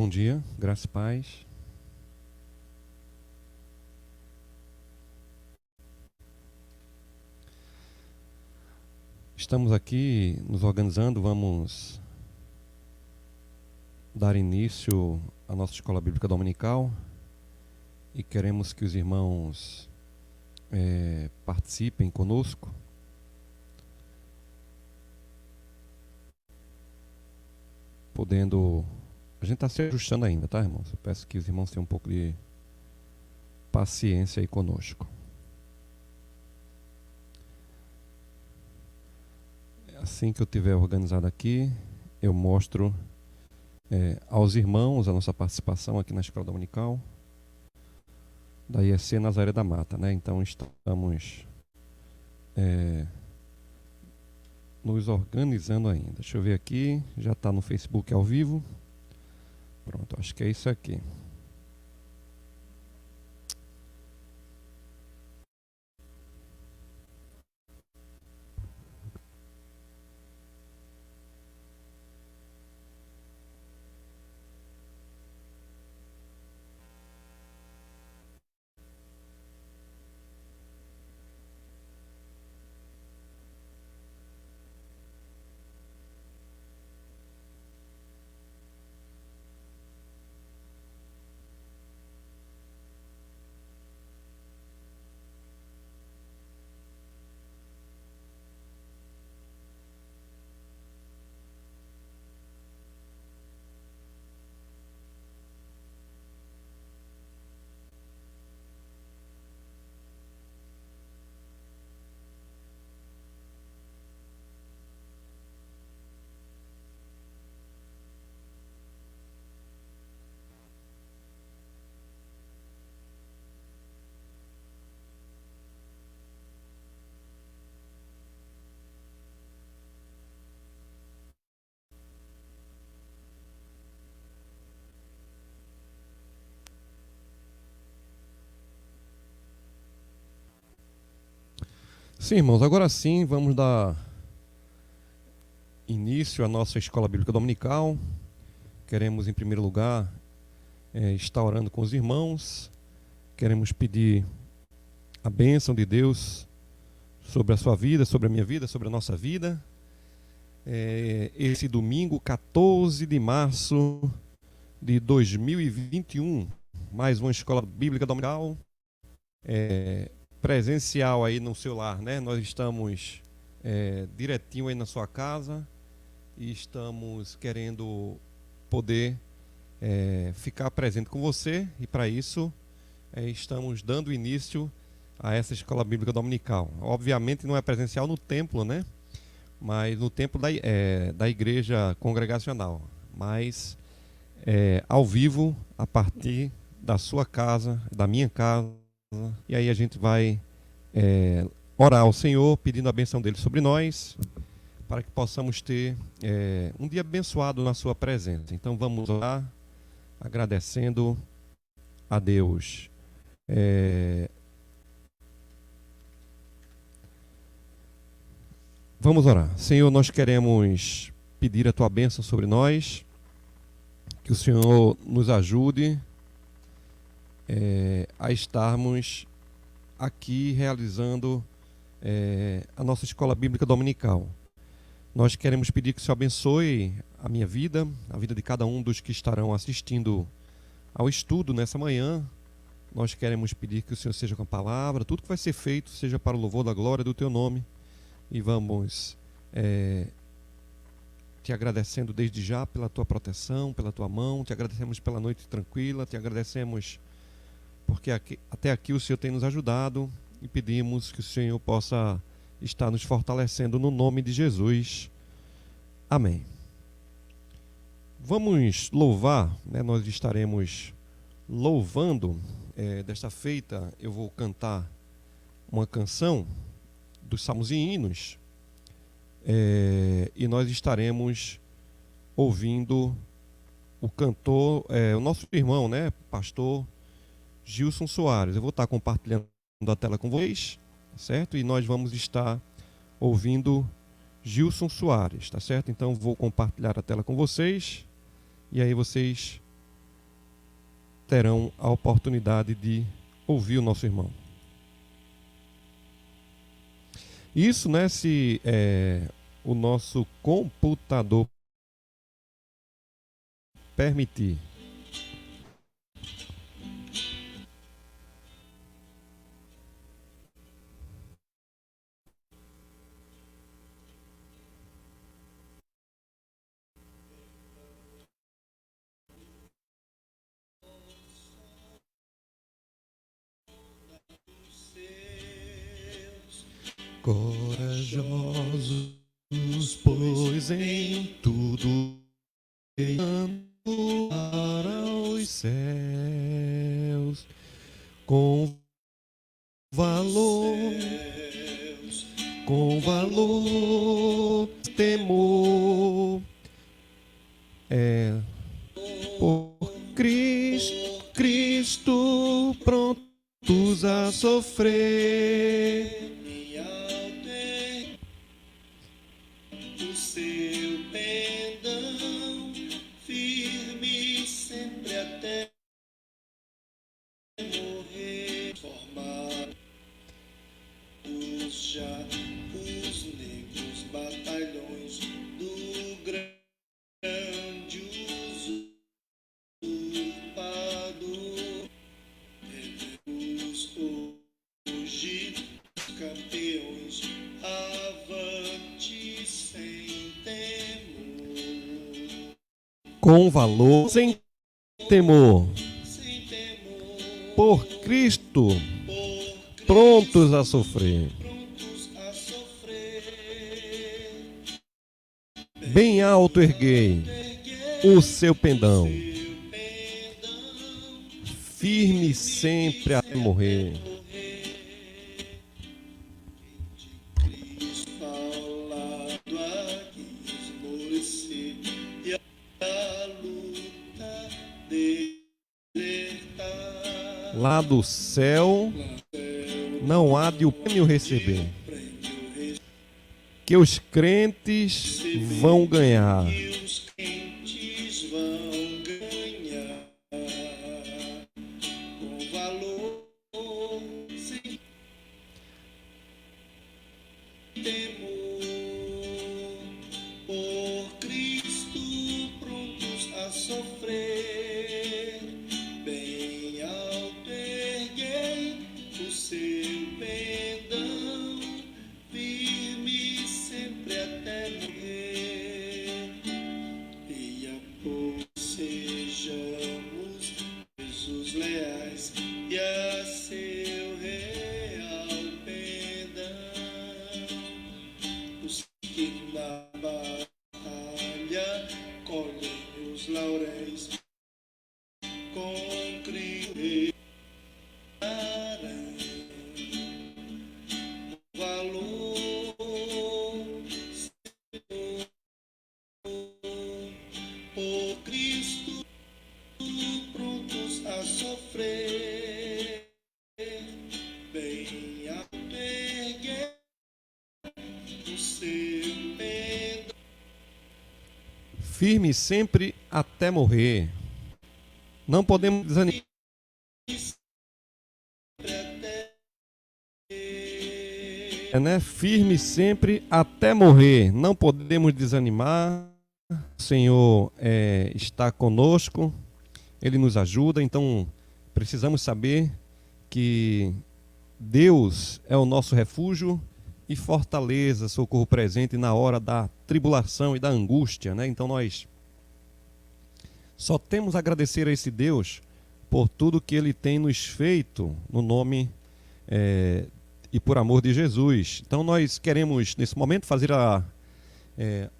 Bom dia, graça e paz. Estamos aqui nos organizando, vamos dar início à nossa escola bíblica dominical e queremos que os irmãos participem conosco. A gente está se ajustando ainda, tá, irmãos? Eu peço que os irmãos tenham um pouco de paciência aí conosco. Assim que eu tiver organizado aqui, eu mostro aos irmãos a nossa participação aqui na escola dominical da IEC Nazaré da Mata, né? Então estamos nos organizando ainda. Deixa eu ver aqui, já está no Facebook ao vivo. Pronto, acho que é isso aqui. Sim, irmãos, agora sim vamos dar início à nossa escola bíblica dominical. Queremos, em primeiro lugar, estar orando com os irmãos. Queremos pedir a bênção de Deus sobre a sua vida, sobre a minha vida, sobre a nossa vida. Esse domingo, 14 de março de 2021, mais uma escola bíblica dominical presencial aí no seu lar, né? Nós estamos direitinho aí na sua casa e estamos querendo poder ficar presente com você, e para isso estamos dando início a essa escola bíblica dominical. Obviamente não é presencial no templo, né? Mas no templo da igreja congregacional, mas ao vivo, a partir da sua casa, da minha casa. E aí a gente vai orar ao Senhor, pedindo a benção dele sobre nós, para que possamos ter um dia abençoado na sua presença. Então vamos orar, agradecendo a Deus. Vamos orar. Senhor, nós queremos pedir a tua bênção sobre nós, que o Senhor nos ajude a estarmos aqui realizando a nossa escola bíblica dominical. Nós queremos pedir que o Senhor abençoe a minha vida, a vida de cada um dos que estarão assistindo ao estudo nessa manhã. Nós queremos pedir que o Senhor seja com a palavra, tudo que vai ser feito seja para o louvor da glória do teu nome. E vamos te agradecendo desde já pela tua proteção, pela tua mão, te agradecemos pela noite tranquila, te agradecemos porque até aqui o Senhor tem nos ajudado, e pedimos que o Senhor possa estar nos fortalecendo no nome de Jesus. Amém. Vamos louvar, né? Nós estaremos louvando. Desta feita eu vou cantar uma canção dos Salmos e Hinos, e nós estaremos ouvindo o cantor, o nosso irmão, né, pastor Gilson Soares. Eu vou estar compartilhando a tela com vocês, certo? E nós vamos estar ouvindo Gilson Soares, tá certo? Então vou compartilhar a tela com vocês, e aí vocês terão a oportunidade de ouvir o nosso irmão. Isso, né, se o nosso computador permitir. Corajosos, pois em tudo para os céus, com valor, temor, por Cristo prontos a sofrer. O seu pendão firme sempre até morrer. Formar os negros batalhões do grande usurpador. Hoje campeões, avante sem temor. Com valor, sem temor. Por Cristo, prontos a sofrer. Bem alto erguei o seu pendão, firme sempre até morrer. Lá do céu não há de o prêmio receber, que os crentes vão ganhar. Com valor, sem temor, por Cristo prontos a sofrer. Bem alto erguei o seu pendão, firme sempre até morrer. E a pouco sejamos Jesus leais e a seu real pendão. Os que na batalha colhem os lauréis com Cristo reinarão. Valor, Senhor, por Cristo prontos a sofrer. Bem alto erguei o seu pendão, firme sempre até morrer. Não podemos desanimar. Firme sempre até morrer. Não podemos desanimar. O Senhor está conosco. Ele nos ajuda. Então precisamos saber que Deus é o nosso refúgio e fortaleza, socorro presente na hora da tribulação e da angústia, né? Então nós só temos a agradecer a esse Deus por tudo que Ele tem nos feito no nome e por amor de Jesus. Então nós queremos nesse momento fazer a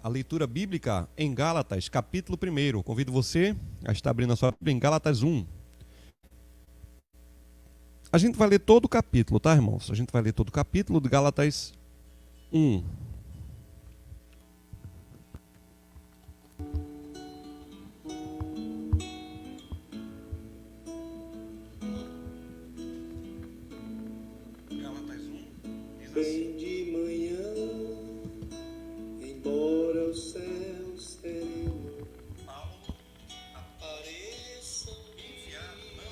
leitura bíblica em Gálatas, capítulo 1. Convido você a estar abrindo a sua Bíblia em Gálatas 1. A gente vai ler todo o capítulo, tá, irmãos? A gente vai ler todo o capítulo de Gálatas 1. Bem de manhã, embora o céu sereno apareça, enviado não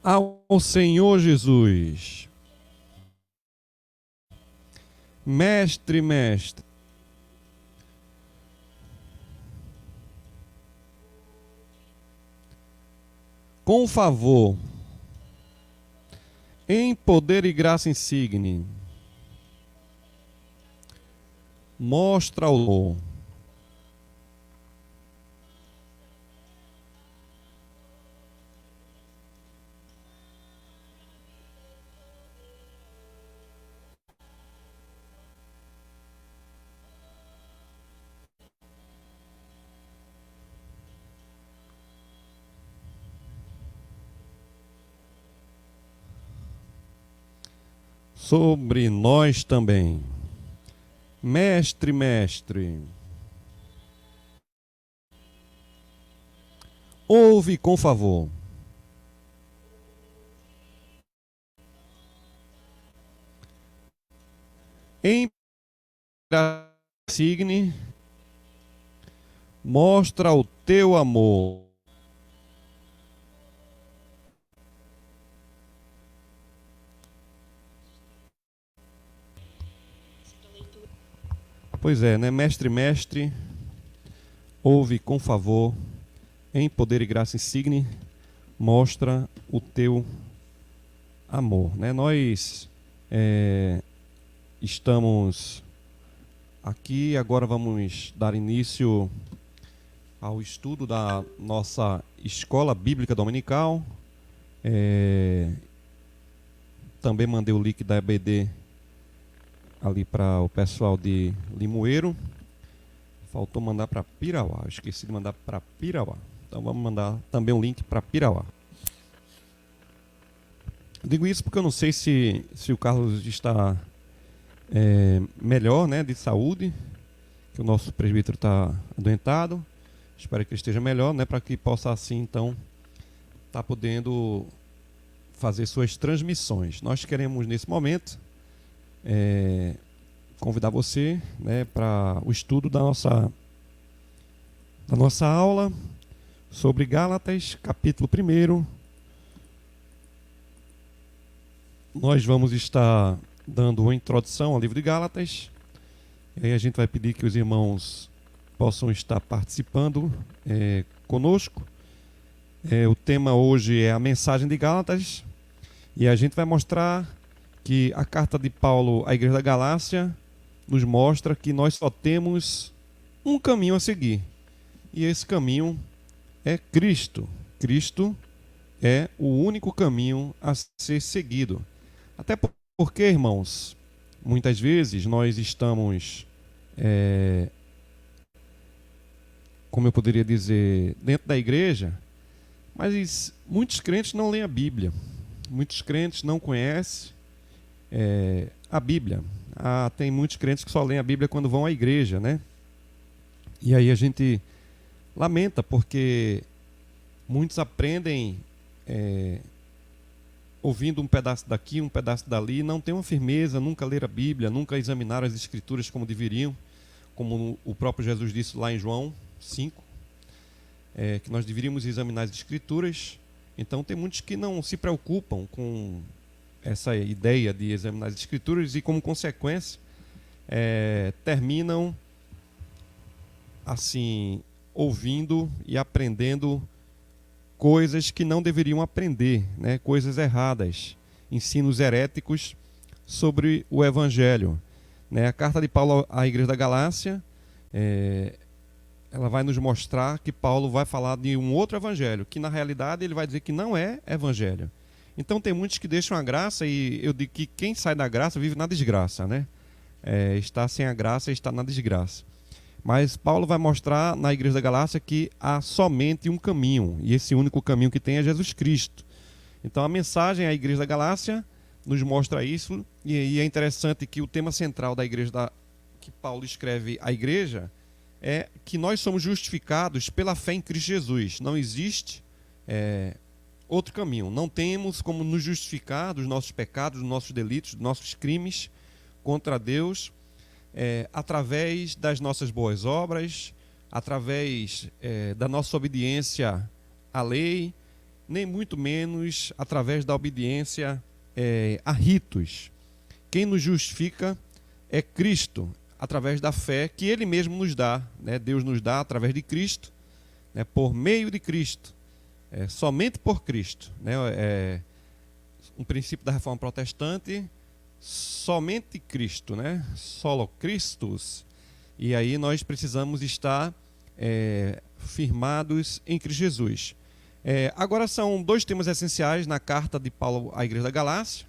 ao Senhor Jesus. Mestre, mestre, com favor, em poder e graça insigne, mostra o amor. Sobre nós também. Mestre, mestre, ouve com favor. Em signe, mostra o teu amor. Pois é, né? Mestre, mestre, ouve com favor, em poder e graça insigne, mostra o teu amor, né? Nós estamos aqui, agora vamos dar início ao estudo da nossa Escola Bíblica Dominical. Também mandei o link da EBD ali para o pessoal de Limoeiro. Faltou mandar para Pirauá, esqueci de mandar para Pirauá. Então vamos mandar também um link para Pirauá. Digo isso porque eu não sei se o Carlos está melhor, né, de saúde, que o nosso presbítero está adoentado. Espero que ele esteja melhor, né, para que possa assim, então, estar podendo fazer suas transmissões. Nós queremos, nesse momento, convidar você, né, para o estudo da nossa aula sobre Gálatas, capítulo 1. Nós vamos estar dando uma introdução ao livro de Gálatas. E aí a gente vai pedir que os irmãos possam estar participando conosco. O tema hoje é a mensagem de Gálatas. E a gente vai mostrar que a carta de Paulo à igreja da Galácia nos mostra que nós só temos um caminho a seguir. E esse caminho é Cristo. Cristo é o único caminho a ser seguido. Até porque, irmãos, muitas vezes nós estamos, como eu poderia dizer, dentro da igreja, mas muitos crentes não leem a Bíblia. Muitos crentes não conhecem a Bíblia. Tem muitos crentes que só leem a Bíblia quando vão à igreja, né? E aí a gente lamenta porque muitos aprendem ouvindo um pedaço daqui, um pedaço dali, não tem uma firmeza, nunca leram a Bíblia, nunca examinaram as Escrituras como deveriam, como o próprio Jesus disse lá em João 5, que nós deveríamos examinar as Escrituras. Então tem muitos que não se preocupam com essa ideia de examinar as Escrituras e, como consequência, terminam assim ouvindo e aprendendo coisas que não deveriam aprender, né? Coisas erradas, ensinos heréticos sobre o Evangelho, né? A carta de Paulo à igreja da Galácia, ela vai nos mostrar que Paulo vai falar de um outro evangelho, que na realidade ele vai dizer que não é evangelho. Então tem muitos que deixam a graça, e eu digo que quem sai da graça vive na desgraça, né? Está sem a graça está na desgraça. Mas Paulo vai mostrar na igreja da Galácia que há somente um caminho, e esse único caminho que tem é Jesus Cristo. Então a mensagem à igreja da Galácia nos mostra isso, e é interessante que o tema central da igreja que Paulo escreve à igreja é que nós somos justificados pela fé em Cristo Jesus. Não existe outro caminho. Não temos como nos justificar dos nossos pecados, dos nossos delitos, dos nossos crimes contra Deus, através das nossas boas obras, através da nossa obediência à lei. nem muito menos através da obediência a ritos. Quem nos justifica é Cristo, através da fé que Ele mesmo nos dá, né? Deus nos dá através de Cristo, né? Por meio de Cristo, somente por Cristo, né? Um princípio da Reforma Protestante, somente Cristo, né? Solo Christus. E aí nós precisamos estar firmados em Cristo Jesus. Agora são dois temas essenciais na carta de Paulo à Igreja da Galácia,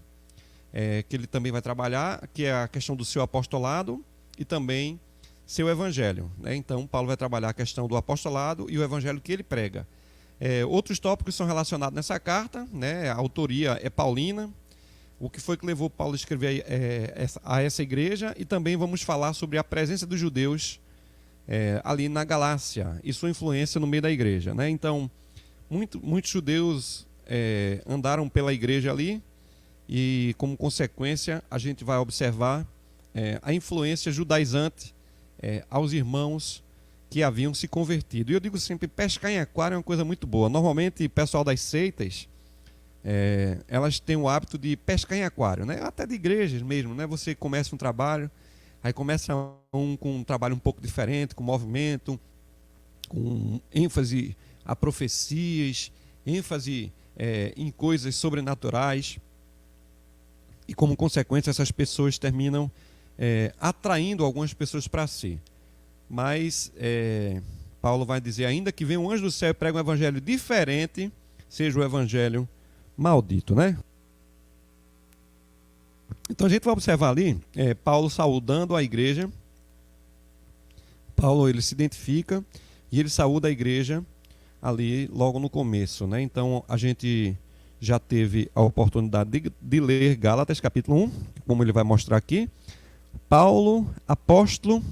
que ele também vai trabalhar, que é a questão do seu apostolado e também seu evangelho, né? Então Paulo vai trabalhar a questão do apostolado e o evangelho que ele prega. Outros tópicos são relacionados nessa carta, né? A autoria é paulina, o que foi que levou Paulo a escrever a essa igreja, e também vamos falar sobre a presença dos judeus ali na Galácia e sua influência no meio da igreja, né? Então muitos judeus andaram pela igreja ali, e como consequência a gente vai observar a influência judaizante aos irmãos que haviam se convertido. E eu digo sempre, pescar em aquário é uma coisa muito boa. Normalmente o pessoal das seitas, elas têm o hábito de pescar em aquário, né? Até de igrejas mesmo, né? Você começa um trabalho, aí começa com um trabalho um pouco diferente, com movimento, com ênfase a profecias, ênfase em coisas sobrenaturais, e como consequência essas pessoas terminam atraindo algumas pessoas para si. Mas Paulo vai dizer, ainda que venha um anjo do céu e pregue um evangelho diferente, seja o evangelho maldito, né? Então a gente vai observar ali Paulo saudando a igreja. Paulo, ele se identifica e ele saúda a igreja ali logo no começo, né? Então a gente já teve a oportunidade de ler Gálatas capítulo 1, como ele vai mostrar aqui. Paulo, apóstolo,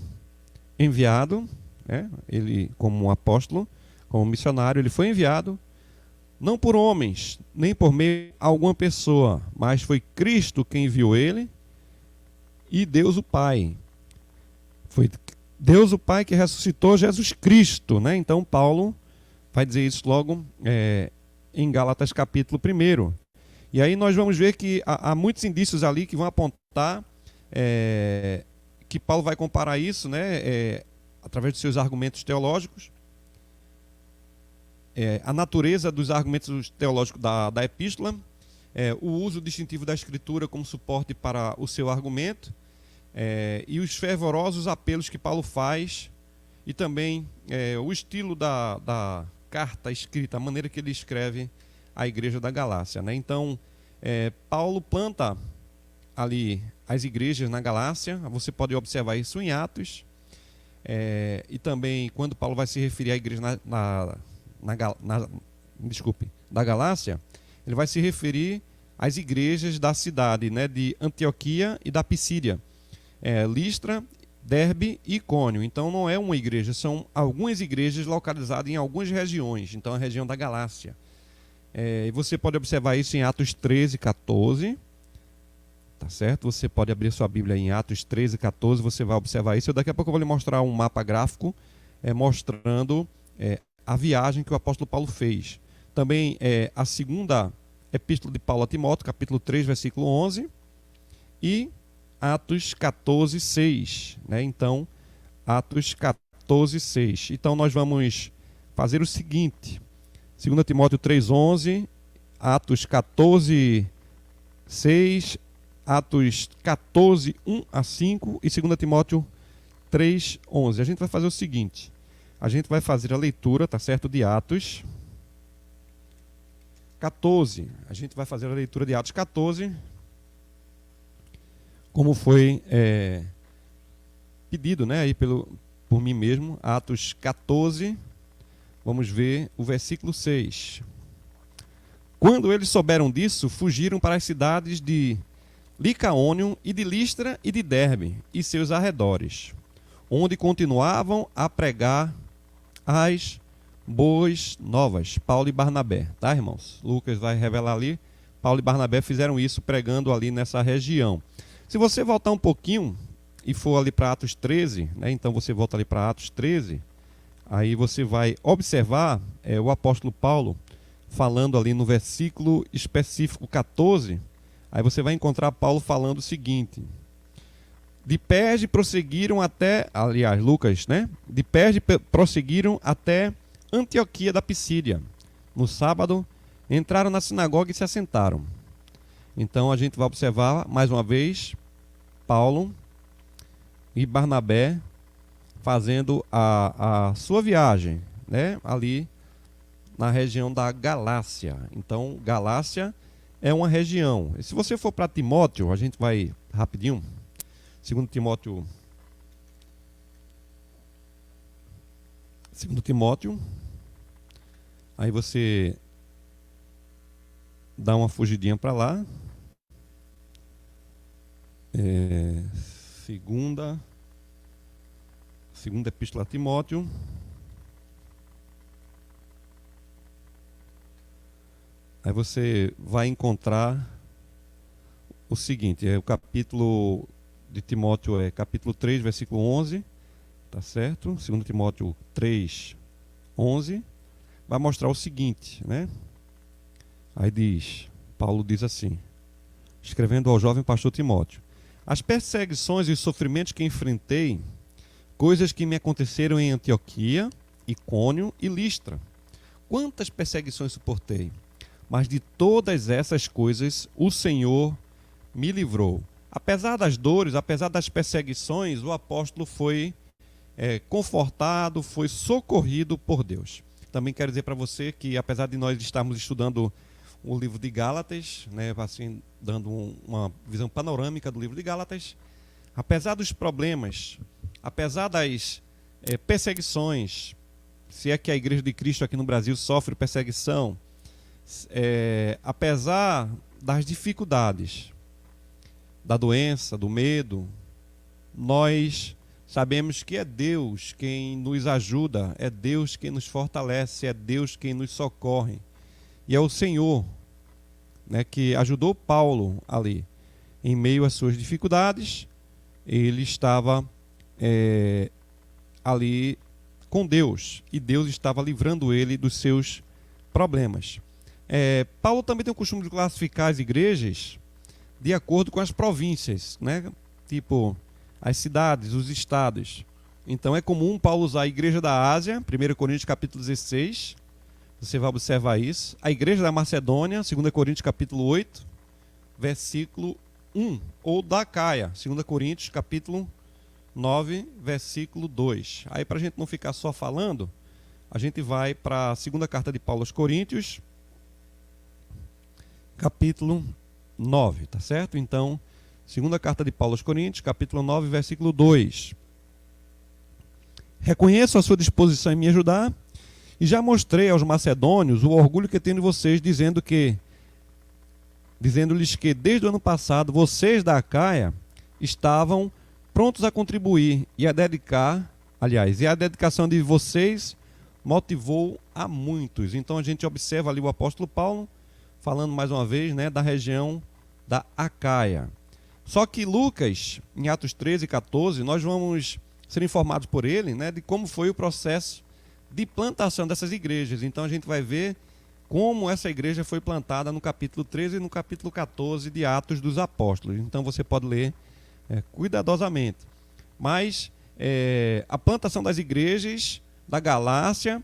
enviado, né? Ele como um apóstolo, como missionário, ele foi enviado, não por homens, nem por meio de alguma pessoa, mas foi Cristo quem enviou ele, e Deus o Pai. Foi Deus o Pai que ressuscitou Jesus Cristo, né? Então Paulo vai dizer isso logo em Gálatas capítulo 1. E aí nós vamos ver que há muitos indícios ali que vão apontar que Paulo vai comparar isso, né, através de seus argumentos teológicos, a natureza dos argumentos teológicos da epístola, o uso distintivo da escritura como suporte para o seu argumento, e os fervorosos apelos que Paulo faz, e também o estilo da carta escrita, a maneira que ele escreve à igreja da Galácia, né? Então Paulo planta ali as igrejas na Galácia, você pode observar isso em Atos, e também quando Paulo vai se referir à igreja da Galácia, ele vai se referir às igrejas da cidade, né, de Antioquia e da Pisídia, Listra, Derbe e Icônio. Então não é uma igreja, são algumas igrejas localizadas em algumas regiões, então a região da Galácia. E você pode observar isso em Atos 13, 14. Tá certo? Você pode abrir sua Bíblia em Atos 13, 14, você vai observar isso. Daqui a pouco eu vou lhe mostrar um mapa gráfico mostrando a viagem que o apóstolo Paulo fez. Também a segunda epístola de Paulo a Timóteo, capítulo 3, versículo 11, e Atos 14, 6. Né? Então, Atos 14, 6. Então, nós vamos fazer o seguinte: 2 Timóteo 3, 11, Atos 14, 6, Atos 14, 1 a 5 e 2 Timóteo 3, 11. A gente vai fazer o seguinte: a gente vai fazer a leitura, tá certo, de Atos 14. A gente vai fazer a leitura de Atos 14, como foi pedido, né, aí por mim mesmo. Atos 14, vamos ver o versículo 6. Quando eles souberam disso, fugiram para as cidades de Licaônio e de Listra e de Derbe e seus arredores, onde continuavam a pregar as boas novas. Paulo e Barnabé, tá, irmãos? Lucas vai revelar ali. Paulo e Barnabé fizeram isso pregando ali nessa região. Se você voltar um pouquinho e for ali para Atos 13, né, então você volta ali para Atos 13, aí você vai observar o apóstolo Paulo falando ali no versículo específico 14, aí você vai encontrar Paulo falando o seguinte: de Perge prosseguiram até, aliás, Lucas, né? De Perge prosseguiram até Antioquia da Pisídia. No sábado, entraram na sinagoga e se assentaram. Então a gente vai observar mais uma vez Paulo e Barnabé fazendo a sua viagem, né? Ali na região da Galácia. Então, Galácia é uma região. E se você for para Timóteo, a gente vai rapidinho. 2 Timóteo, aí você dá uma fugidinha para lá. Segunda Epístola a Timóteo. Aí você vai encontrar o seguinte, o capítulo de Timóteo é capítulo 3, versículo 11, tá certo? 2 Timóteo 3, 11, vai mostrar o seguinte, né? Aí Paulo diz assim, escrevendo ao jovem pastor Timóteo: as perseguições e os sofrimentos que enfrentei, coisas que me aconteceram em Antioquia, Icônio e Listra. Quantas perseguições suportei? Mas de todas essas coisas o Senhor me livrou. Apesar das dores, apesar das perseguições, o apóstolo foi confortado, foi socorrido por Deus. Também quero dizer para você que, apesar de nós estarmos estudando o livro de Gálatas, né, assim, dando uma visão panorâmica do livro de Gálatas, apesar dos problemas, apesar das perseguições, se é que a Igreja de Cristo aqui no Brasil sofre perseguição, apesar das dificuldades, da doença, do medo, nós sabemos que é Deus quem nos ajuda, é Deus quem nos fortalece, é Deus quem nos socorre. E é o Senhor, né, que ajudou Paulo ali. Em meio às suas dificuldades, ele estava ali com Deus, e Deus estava livrando ele dos seus problemas. Paulo também tem o costume de classificar as igrejas de acordo com as províncias, né? Tipo, as cidades, os estados. Então é comum Paulo usar a igreja da Ásia, 1 Coríntios capítulo 16, você vai observar isso. A igreja da Macedônia, 2 Coríntios capítulo 8, versículo 1. Ou da Acaia, 2 Coríntios capítulo 9, versículo 2. Aí, para a gente não ficar só falando, a gente vai para a segunda carta de Paulo aos Coríntios, capítulo 9, tá certo? Então, segunda carta de Paulo aos Coríntios, capítulo 9, versículo 2. Reconheço a sua disposição em me ajudar, e já mostrei aos macedônios o orgulho que tenho de vocês, dizendo-lhes que desde o ano passado vocês da Acaia estavam prontos a contribuir e a dedicar, e a dedicação de vocês motivou a muitos. Então a gente observa ali o apóstolo Paulo falando mais uma vez, né, da região da Acaia. Só que Lucas, em Atos 13 e 14, nós vamos ser informados por ele, né, de como foi o processo de plantação dessas igrejas. Então a gente vai ver como essa igreja foi plantada no capítulo 13 e no capítulo 14 de Atos dos Apóstolos. Então você pode ler cuidadosamente. Mas a plantação das igrejas da Galácia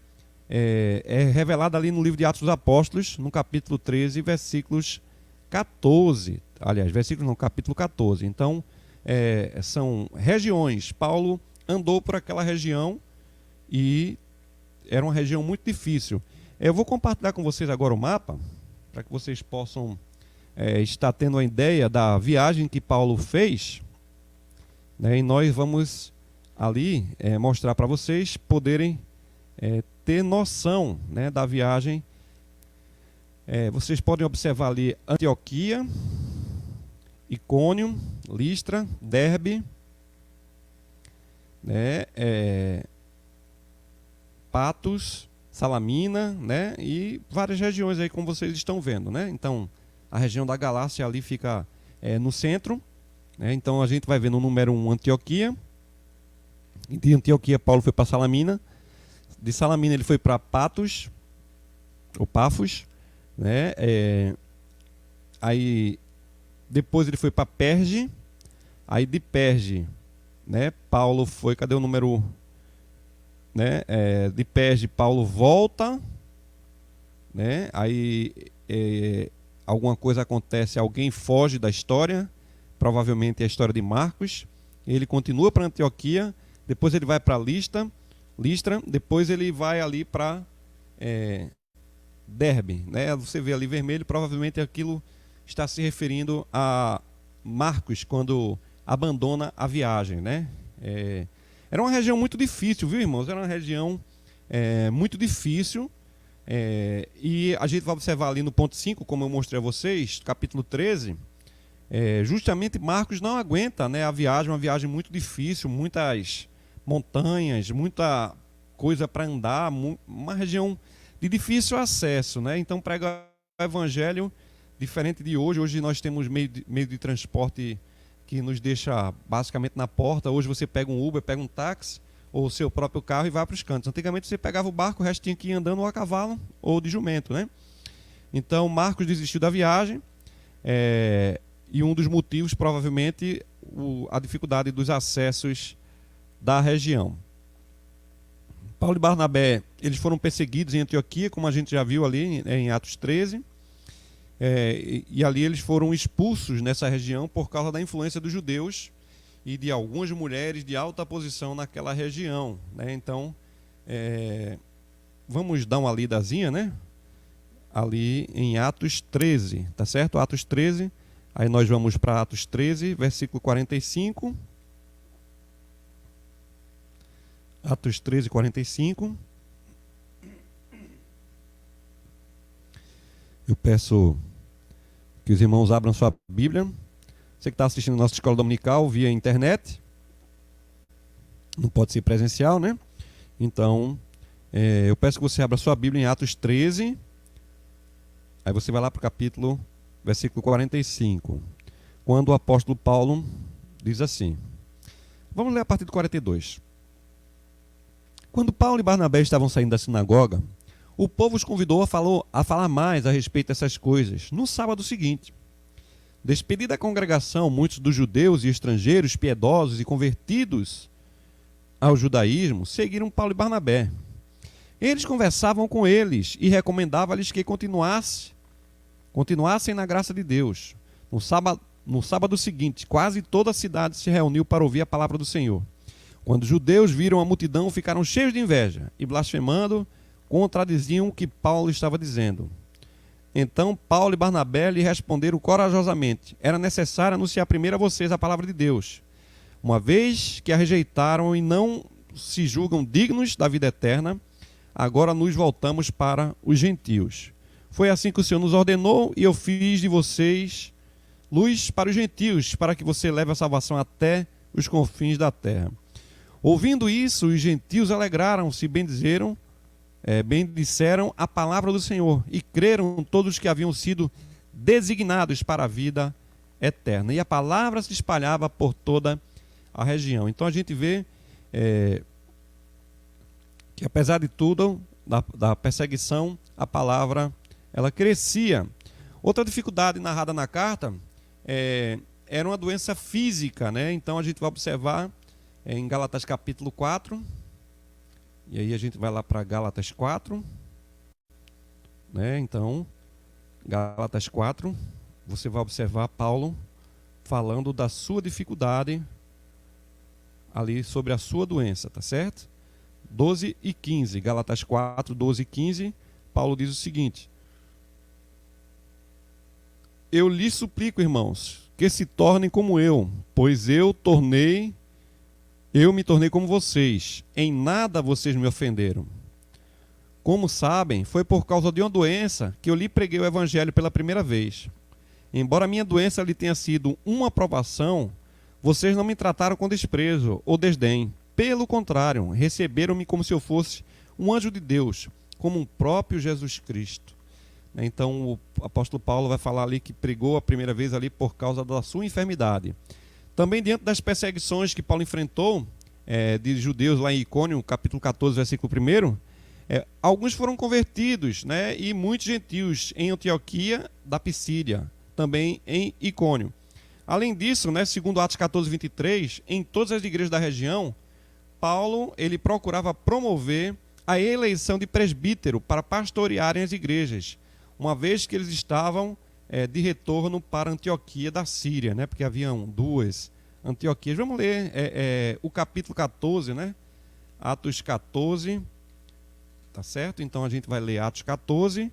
é revelada ali no livro de Atos dos Apóstolos, no capítulo 13, versículos 14. Aliás, versículos não, capítulo 14. Então, são regiões. Paulo andou por aquela região e era uma região muito difícil. Eu vou compartilhar com vocês agora o mapa, para que vocês possam estar tendo uma ideia da viagem que Paulo fez, né? E nós vamos ali mostrar para vocês poderem ter noção, né, da viagem. Vocês podem observar ali Antioquia, Icônio, Listra, Derbe, né, Patos, Salamina, né, e várias regiões aí, como vocês estão vendo, né? Então, a região da Galácia ali fica no centro, né? Então a gente vai ver no número 1 Antioquia. De Antioquia Paulo foi para Salamina. De Salamina ele foi para Patos, ou Pafos, né? Aí depois ele foi para Perge. Aí de Perge, né, Paulo foi, cadê o número, né? De Perge Paulo volta, né? Aí alguma coisa acontece, alguém foge da história, provavelmente é a história de Marcos. Ele continua para Antioquia, depois ele vai para Listra, depois ele vai ali para Derbe, né? Você vê ali vermelho, provavelmente aquilo está se referindo a Marcos quando abandona a viagem, né? Era uma região muito difícil, viu, irmãos? Era uma região muito difícil. E a gente vai observar ali no ponto 5, como eu mostrei a vocês, capítulo 13, justamente Marcos não aguenta, né, a viagem, uma viagem muito difícil, muitas montanhas, muita coisa para andar, uma região de difícil acesso, né? Então prega o evangelho diferente de hoje. Hoje nós temos meio de transporte que nos deixa basicamente na porta. Hoje você pega um Uber, pega um táxi ou o seu próprio carro e vai para os cantos. Antigamente você pegava o barco, o resto tinha que ir andando ou a cavalo ou de jumento, né? Então Marcos desistiu da viagem, e um dos motivos provavelmente a dificuldade dos acessos da região. Paulo e Barnabé, eles foram perseguidos em Antioquia, como a gente já viu ali em Atos 13, e ali eles foram expulsos nessa região por causa da influência dos judeus e de algumas mulheres de alta posição naquela região, né? Então, vamos dar uma lidazinha, né? Ali em Atos 13, tá certo? Atos 13, aí nós vamos para Atos 13, versículo 45. Atos 13, 45. Eu peço que os irmãos abram sua Bíblia. Você que está assistindo a nossa escola dominical via internet, não pode ser presencial, né? Então, eu peço que você abra sua Bíblia em Atos 13. Aí você vai lá para o capítulo, versículo 45. Quando o apóstolo Paulo diz assim. Vamos ler a partir do 42. Quando Paulo e Barnabé estavam saindo da sinagoga, o povo os convidou a falar mais a respeito dessas coisas no sábado seguinte. Despedida a congregação, muitos dos judeus e estrangeiros piedosos e convertidos ao judaísmo seguiram Paulo e Barnabé. Eles conversavam com eles e recomendavam-lhes que continuassem na graça de Deus. No sábado seguinte, quase toda a cidade se reuniu para ouvir a palavra do Senhor. Quando os judeus viram a multidão, ficaram cheios de inveja e, blasfemando, contradiziam o que Paulo estava dizendo. Então Paulo e Barnabé lhe responderam corajosamente: era necessário anunciar primeiro a vocês a palavra de Deus. Uma vez que a rejeitaram e não se julgam dignos da vida eterna, agora nos voltamos para os gentios. Foi assim que o Senhor nos ordenou, e eu fiz de vocês luz para os gentios, para que você leve a salvação até os confins da terra. Ouvindo isso, os gentios alegraram-se e bendisseram a palavra do Senhor, e creram todos que haviam sido designados para a vida eterna. E a palavra se espalhava por toda a região. Então a gente vê que, apesar de tudo, da perseguição, a palavra ela crescia. Outra dificuldade narrada na carta era uma doença física, né? Então a gente vai observar em Gálatas capítulo 4, e aí a gente vai lá para Gálatas 4, né? Então, Gálatas 4, você vai observar Paulo falando da sua dificuldade ali sobre a sua doença, tá certo? 12 e 15, Gálatas 4, 12 e 15, Paulo diz o seguinte: eu lhes suplico, irmãos, que se tornem como eu, pois eu me tornei como vocês. Em nada vocês me ofenderam. Como sabem, foi por causa de uma doença que eu lhe preguei o evangelho pela primeira vez. Embora a minha doença lhe tenha sido uma provação, vocês não me trataram com desprezo ou desdém. Pelo contrário, receberam-me como se eu fosse um anjo de Deus, como um próprio Jesus Cristo. Então o apóstolo Paulo vai falar ali que pregou a primeira vez ali por causa da sua enfermidade. Também diante das perseguições que Paulo enfrentou de judeus lá em Icônio, capítulo 14, versículo 1, Alguns foram convertidos, né, e muitos gentios em Antioquia da Pisídia, também em Icônio. Além disso, né, segundo Atos 14, 23, em todas as igrejas da região, Paulo ele procurava promover a eleição de presbítero para pastorearem as igrejas, uma vez que eles estavam de retorno para Antioquia da Síria, né, porque haviam duas Antioquias. Vamos ler o capítulo 14, né? Atos 14, tá certo? Então a gente vai ler Atos 14,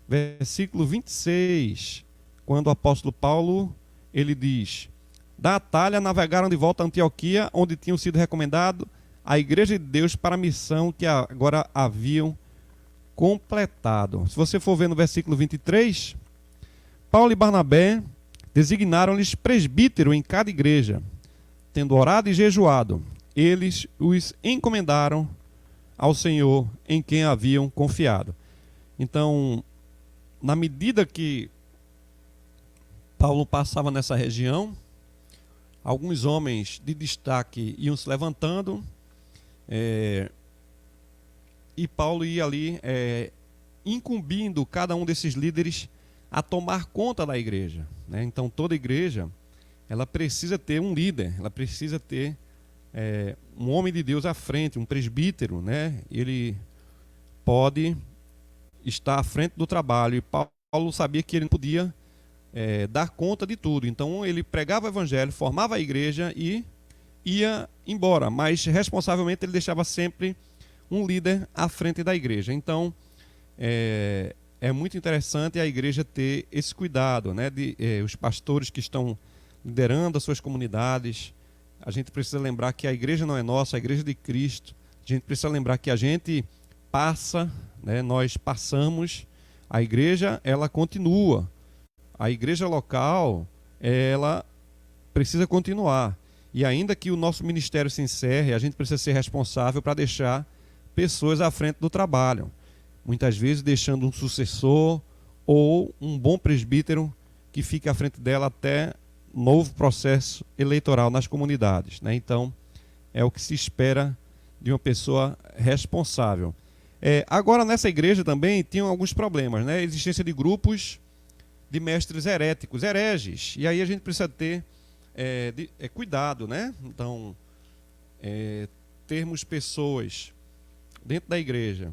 versículo 26, quando o apóstolo Paulo, ele diz: da Atália navegaram de volta a Antioquia, onde tinham sido recomendados a igreja de Deus para a missão que agora haviam completado. Se você for ver no versículo 23, Paulo e Barnabé designaram-lhes presbítero em cada igreja. Tendo orado e jejuado, eles os encomendaram ao Senhor em quem haviam confiado. Então, na medida que Paulo passava nessa região, alguns homens de destaque iam se levantando, e Paulo ia ali incumbindo cada um desses líderes a tomar conta da igreja, né? Então toda igreja ela precisa ter um líder, ela precisa ter um homem de Deus à frente, um presbítero, né? Ele pode estar à frente do trabalho, e Paulo sabia que ele não podia dar conta de tudo. Então ele pregava o evangelho, formava a igreja e ia embora, mas responsavelmente ele deixava sempre um líder à frente da igreja. Então é muito interessante a igreja ter esse cuidado, né, de os pastores que estão liderando as suas comunidades. A gente precisa lembrar que a igreja não é nossa, a igreja é de Cristo. A gente precisa lembrar que a gente passa, né, nós passamos, a igreja ela continua. A igreja local, ela precisa continuar. E ainda que o nosso ministério se encerre, a gente precisa ser responsável para deixar pessoas à frente do trabalho. Muitas vezes deixando um sucessor ou um bom presbítero que fique à frente dela até novo processo eleitoral nas comunidades, né? Então, é o que se espera de uma pessoa responsável. Agora, nessa igreja também tinham alguns problemas, né? A existência de grupos de mestres heréticos, hereges. E aí a gente precisa ter cuidado, né? Então, termos pessoas dentro da igreja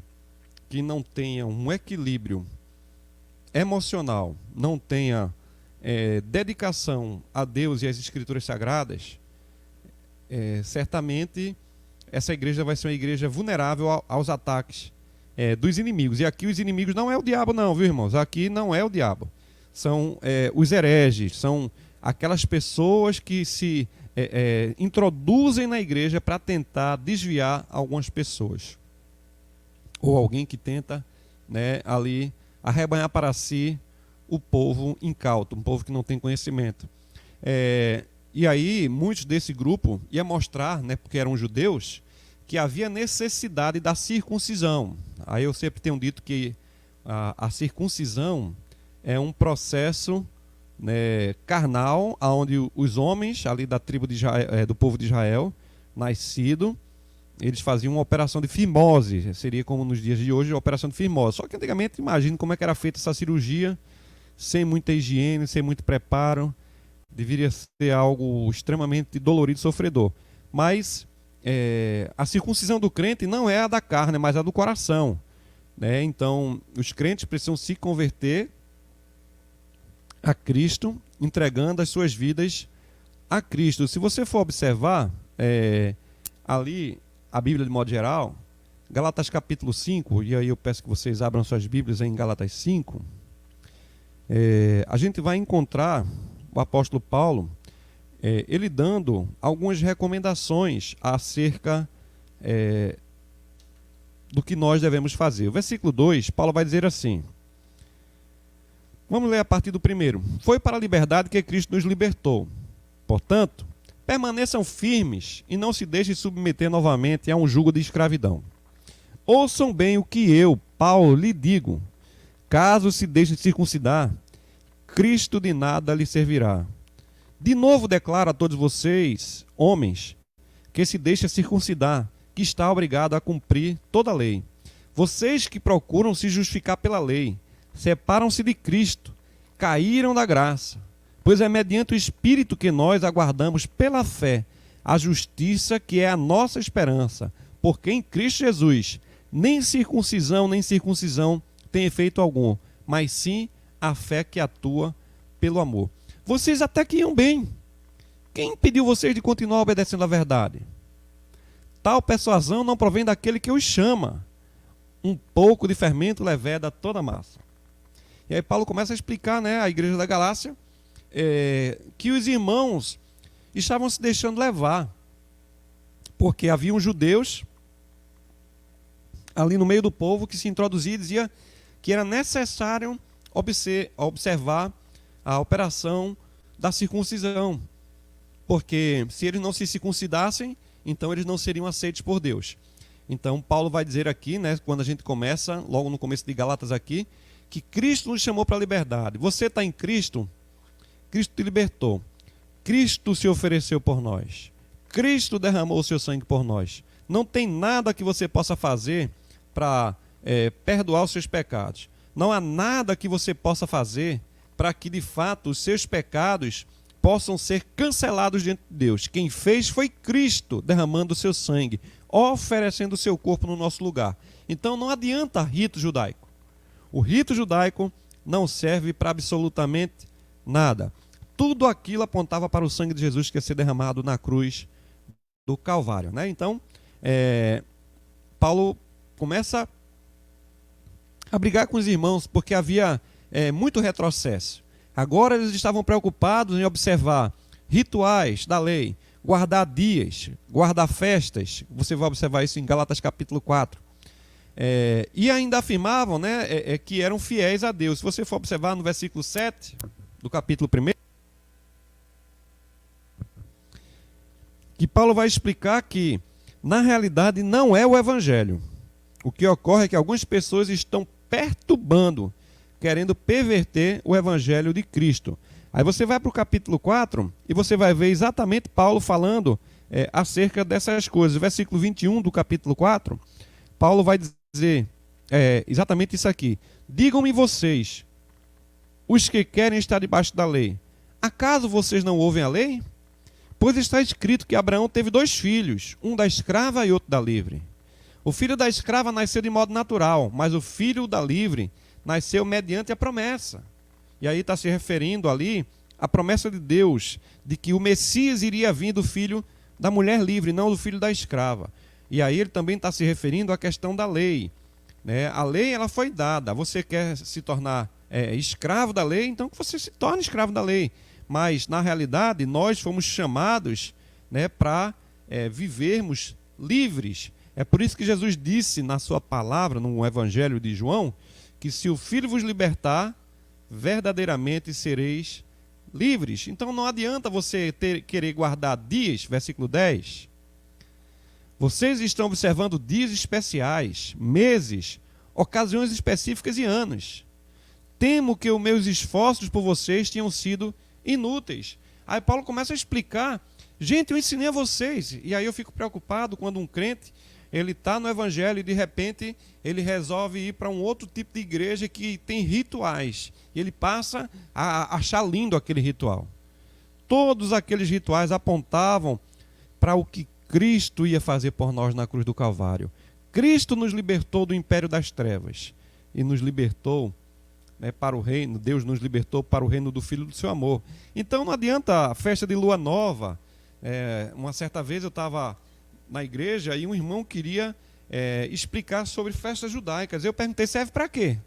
que não tenham um equilíbrio emocional, não tenha dedicação a Deus e às Escrituras Sagradas, certamente essa igreja vai ser uma igreja vulnerável aos ataques dos inimigos. E aqui os inimigos não é o diabo não, viu, irmãos? Aqui não é o diabo. São os hereges, são aquelas pessoas que se introduzem na igreja para tentar desviar algumas pessoas. Ou alguém que tenta, né, ali arrebanhar para si o povo incauto, um povo que não tem conhecimento. E aí, muitos desse grupo ia mostrar, né, porque eram judeus, que havia necessidade da circuncisão. Aí eu sempre tenho dito que a circuncisão é um processo, né, carnal, onde os homens ali da tribo de Israel, do povo de Israel, nascido, eles faziam uma operação de fimose, seria como nos dias de hoje, a operação de fimose. Só que antigamente, imagine como é que era feita essa cirurgia, sem muita higiene, sem muito preparo, deveria ser algo extremamente dolorido e sofredor. Mas a circuncisão do crente não é a da carne, mas a do coração, né? Então, os crentes precisam se converter a Cristo, entregando as suas vidas a Cristo. Se você for observar, ali, a Bíblia de modo geral, Gálatas capítulo 5, e aí eu peço que vocês abram suas Bíblias em Gálatas 5, a gente vai encontrar o apóstolo Paulo, ele dando algumas recomendações acerca do que nós devemos fazer. O versículo 2, Paulo vai dizer assim, vamos ler a partir do primeiro. Foi para a liberdade que Cristo nos libertou. Portanto, permaneçam firmes e não se deixem submeter novamente a um jugo de escravidão. Ouçam bem o que eu, Paulo, lhe digo. Caso se deixe circuncidar, Cristo de nada lhe servirá. De novo declaro a todos vocês, homens, que se deixa circuncidar, que está obrigado a cumprir toda a lei. Vocês que procuram se justificar pela lei, separam-se de Cristo, caíram da graça, pois é mediante o Espírito que nós aguardamos pela fé a justiça que é a nossa esperança, porque em Cristo Jesus nem circuncisão nem circuncisão tem efeito algum, mas sim a fé que atua pelo amor. Vocês até que iam bem. Quem impediu vocês de continuar obedecendo à verdade? Tal persuasão não provém daquele que os chama. Um pouco de fermento leveda toda a massa. E aí Paulo começa a explicar, né, à igreja da Galácia, que os irmãos estavam se deixando levar, porque haviam judeus ali no meio do povo que se introduzia e dizia que era necessário observar a operação da circuncisão, porque se eles não se circuncidassem, então eles não seriam aceitos por Deus. Então Paulo vai dizer aqui, né, quando a gente começa, logo no começo de Gálatas aqui, que Cristo nos chamou para a liberdade. Você está em Cristo, Cristo te libertou. Cristo se ofereceu por nós. Cristo derramou o seu sangue por nós. Não tem nada que você possa fazer para perdoar os seus pecados. Não há nada que você possa fazer para que, de fato, os seus pecados possam ser cancelados diante de Deus. Quem fez foi Cristo, derramando o seu sangue, oferecendo o seu corpo no nosso lugar. Então não adianta rito judaico. O rito judaico não serve para absolutamente nada. Tudo aquilo apontava para o sangue de Jesus que ia ser derramado na cruz do Calvário, né? Então, Paulo começa a brigar com os irmãos porque havia muito retrocesso. Agora eles estavam preocupados em observar rituais da lei, guardar dias, guardar festas. Você vai observar isso em Gálatas capítulo 4. E ainda afirmavam, né, que eram fiéis a Deus. Se você for observar no versículo 7 do capítulo 1, que Paulo vai explicar que, na realidade, não é o Evangelho. O que ocorre é que algumas pessoas estão perturbando, querendo perverter o Evangelho de Cristo. Aí você vai para o capítulo 4 e você vai ver exatamente Paulo falando acerca dessas coisas. O versículo 21 do capítulo 4, Paulo vai dizer exatamente isso aqui. Digam-me vocês, os que querem estar debaixo da lei, acaso vocês não ouvem a lei? Pois está escrito que Abraão teve 2 filhos, um da escrava e outro da livre. O filho da escrava nasceu de modo natural, mas o filho da livre nasceu mediante a promessa. E aí está se referindo ali à promessa de Deus, de que o Messias iria vir do filho da mulher livre, não do filho da escrava. E aí ele também está se referindo à questão da lei, né? A lei ela foi dada, você quer se tornar escravo da lei, então que você se torne escravo da lei. Mas, na realidade, nós fomos chamados, né, para vivermos livres. É por isso que Jesus disse na sua palavra, no Evangelho de João, que se o Filho vos libertar, verdadeiramente sereis livres. Então não adianta você querer guardar dias, versículo 10. Vocês estão observando dias especiais, meses, ocasiões específicas e anos. Temo que os meus esforços por vocês tenham sido inúteis. Aí Paulo começa a explicar, gente, eu ensinei a vocês, e aí eu fico preocupado quando um crente, ele está no Evangelho e de repente ele resolve ir para um outro tipo de igreja que tem rituais, e ele passa a achar lindo aquele ritual. Todos aqueles rituais apontavam para o que Cristo ia fazer por nós na cruz do Calvário. Cristo nos libertou do império das trevas e nos libertou, né, para o reino. Deus nos libertou para o reino do Filho do seu amor. Então não adianta a festa de lua nova. Uma certa vez eu estava na igreja e um irmão queria explicar sobre festas judaicas. Eu perguntei, serve para quê?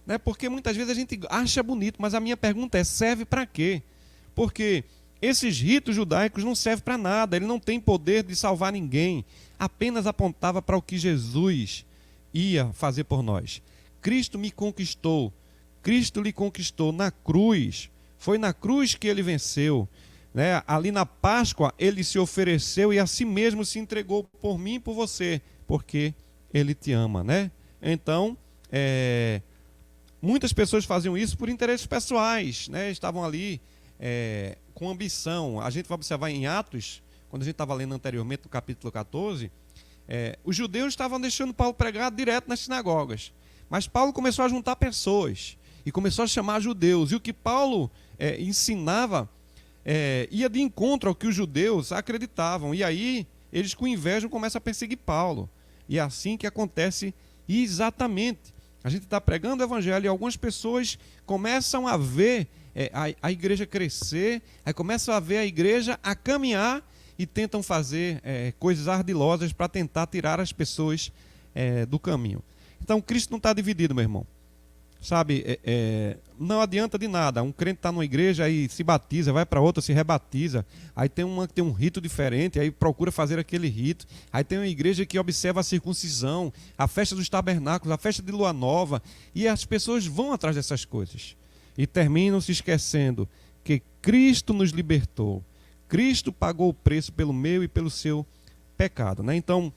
Né, porque muitas vezes a gente acha bonito, mas a minha pergunta é, serve para quê? Porque esses ritos judaicos não servem para nada, ele não tem poder de salvar ninguém, apenas apontava para o que Jesus ia fazer por nós. Cristo me conquistou, Cristo lhe conquistou na cruz, foi na cruz que ele venceu, né? Ali na Páscoa ele se ofereceu e a si mesmo se entregou por mim e por você, porque ele te ama, né? Então, muitas pessoas faziam isso por interesses pessoais, né? Estavam ali com ambição. A gente vai observar em Atos, quando a gente estava lendo anteriormente no capítulo 14, Os judeus estavam deixando Paulo pregar direto nas sinagogas. Mas Paulo começou a juntar pessoas e começou a chamar judeus. E o que Paulo ensinava ia de encontro ao que os judeus acreditavam. E aí eles, com inveja, começam a perseguir Paulo. E é assim que acontece exatamente. A gente está pregando o evangelho e algumas pessoas começam a ver a igreja crescer, aí começam a ver a igreja a caminhar e tentam fazer coisas ardilosas para tentar tirar as pessoas do caminho. Então, Cristo não está dividido, meu irmão. Sabe, não adianta de nada. Um crente está numa igreja e se batiza, vai para outra, se rebatiza. Aí tem uma que tem um rito diferente, aí procura fazer aquele rito. Aí tem uma igreja que observa a circuncisão, a festa dos tabernáculos, a festa de lua nova. E as pessoas vão atrás dessas coisas. E terminam se esquecendo que Cristo nos libertou. Cristo pagou o preço pelo meu e pelo seu pecado, né? Então,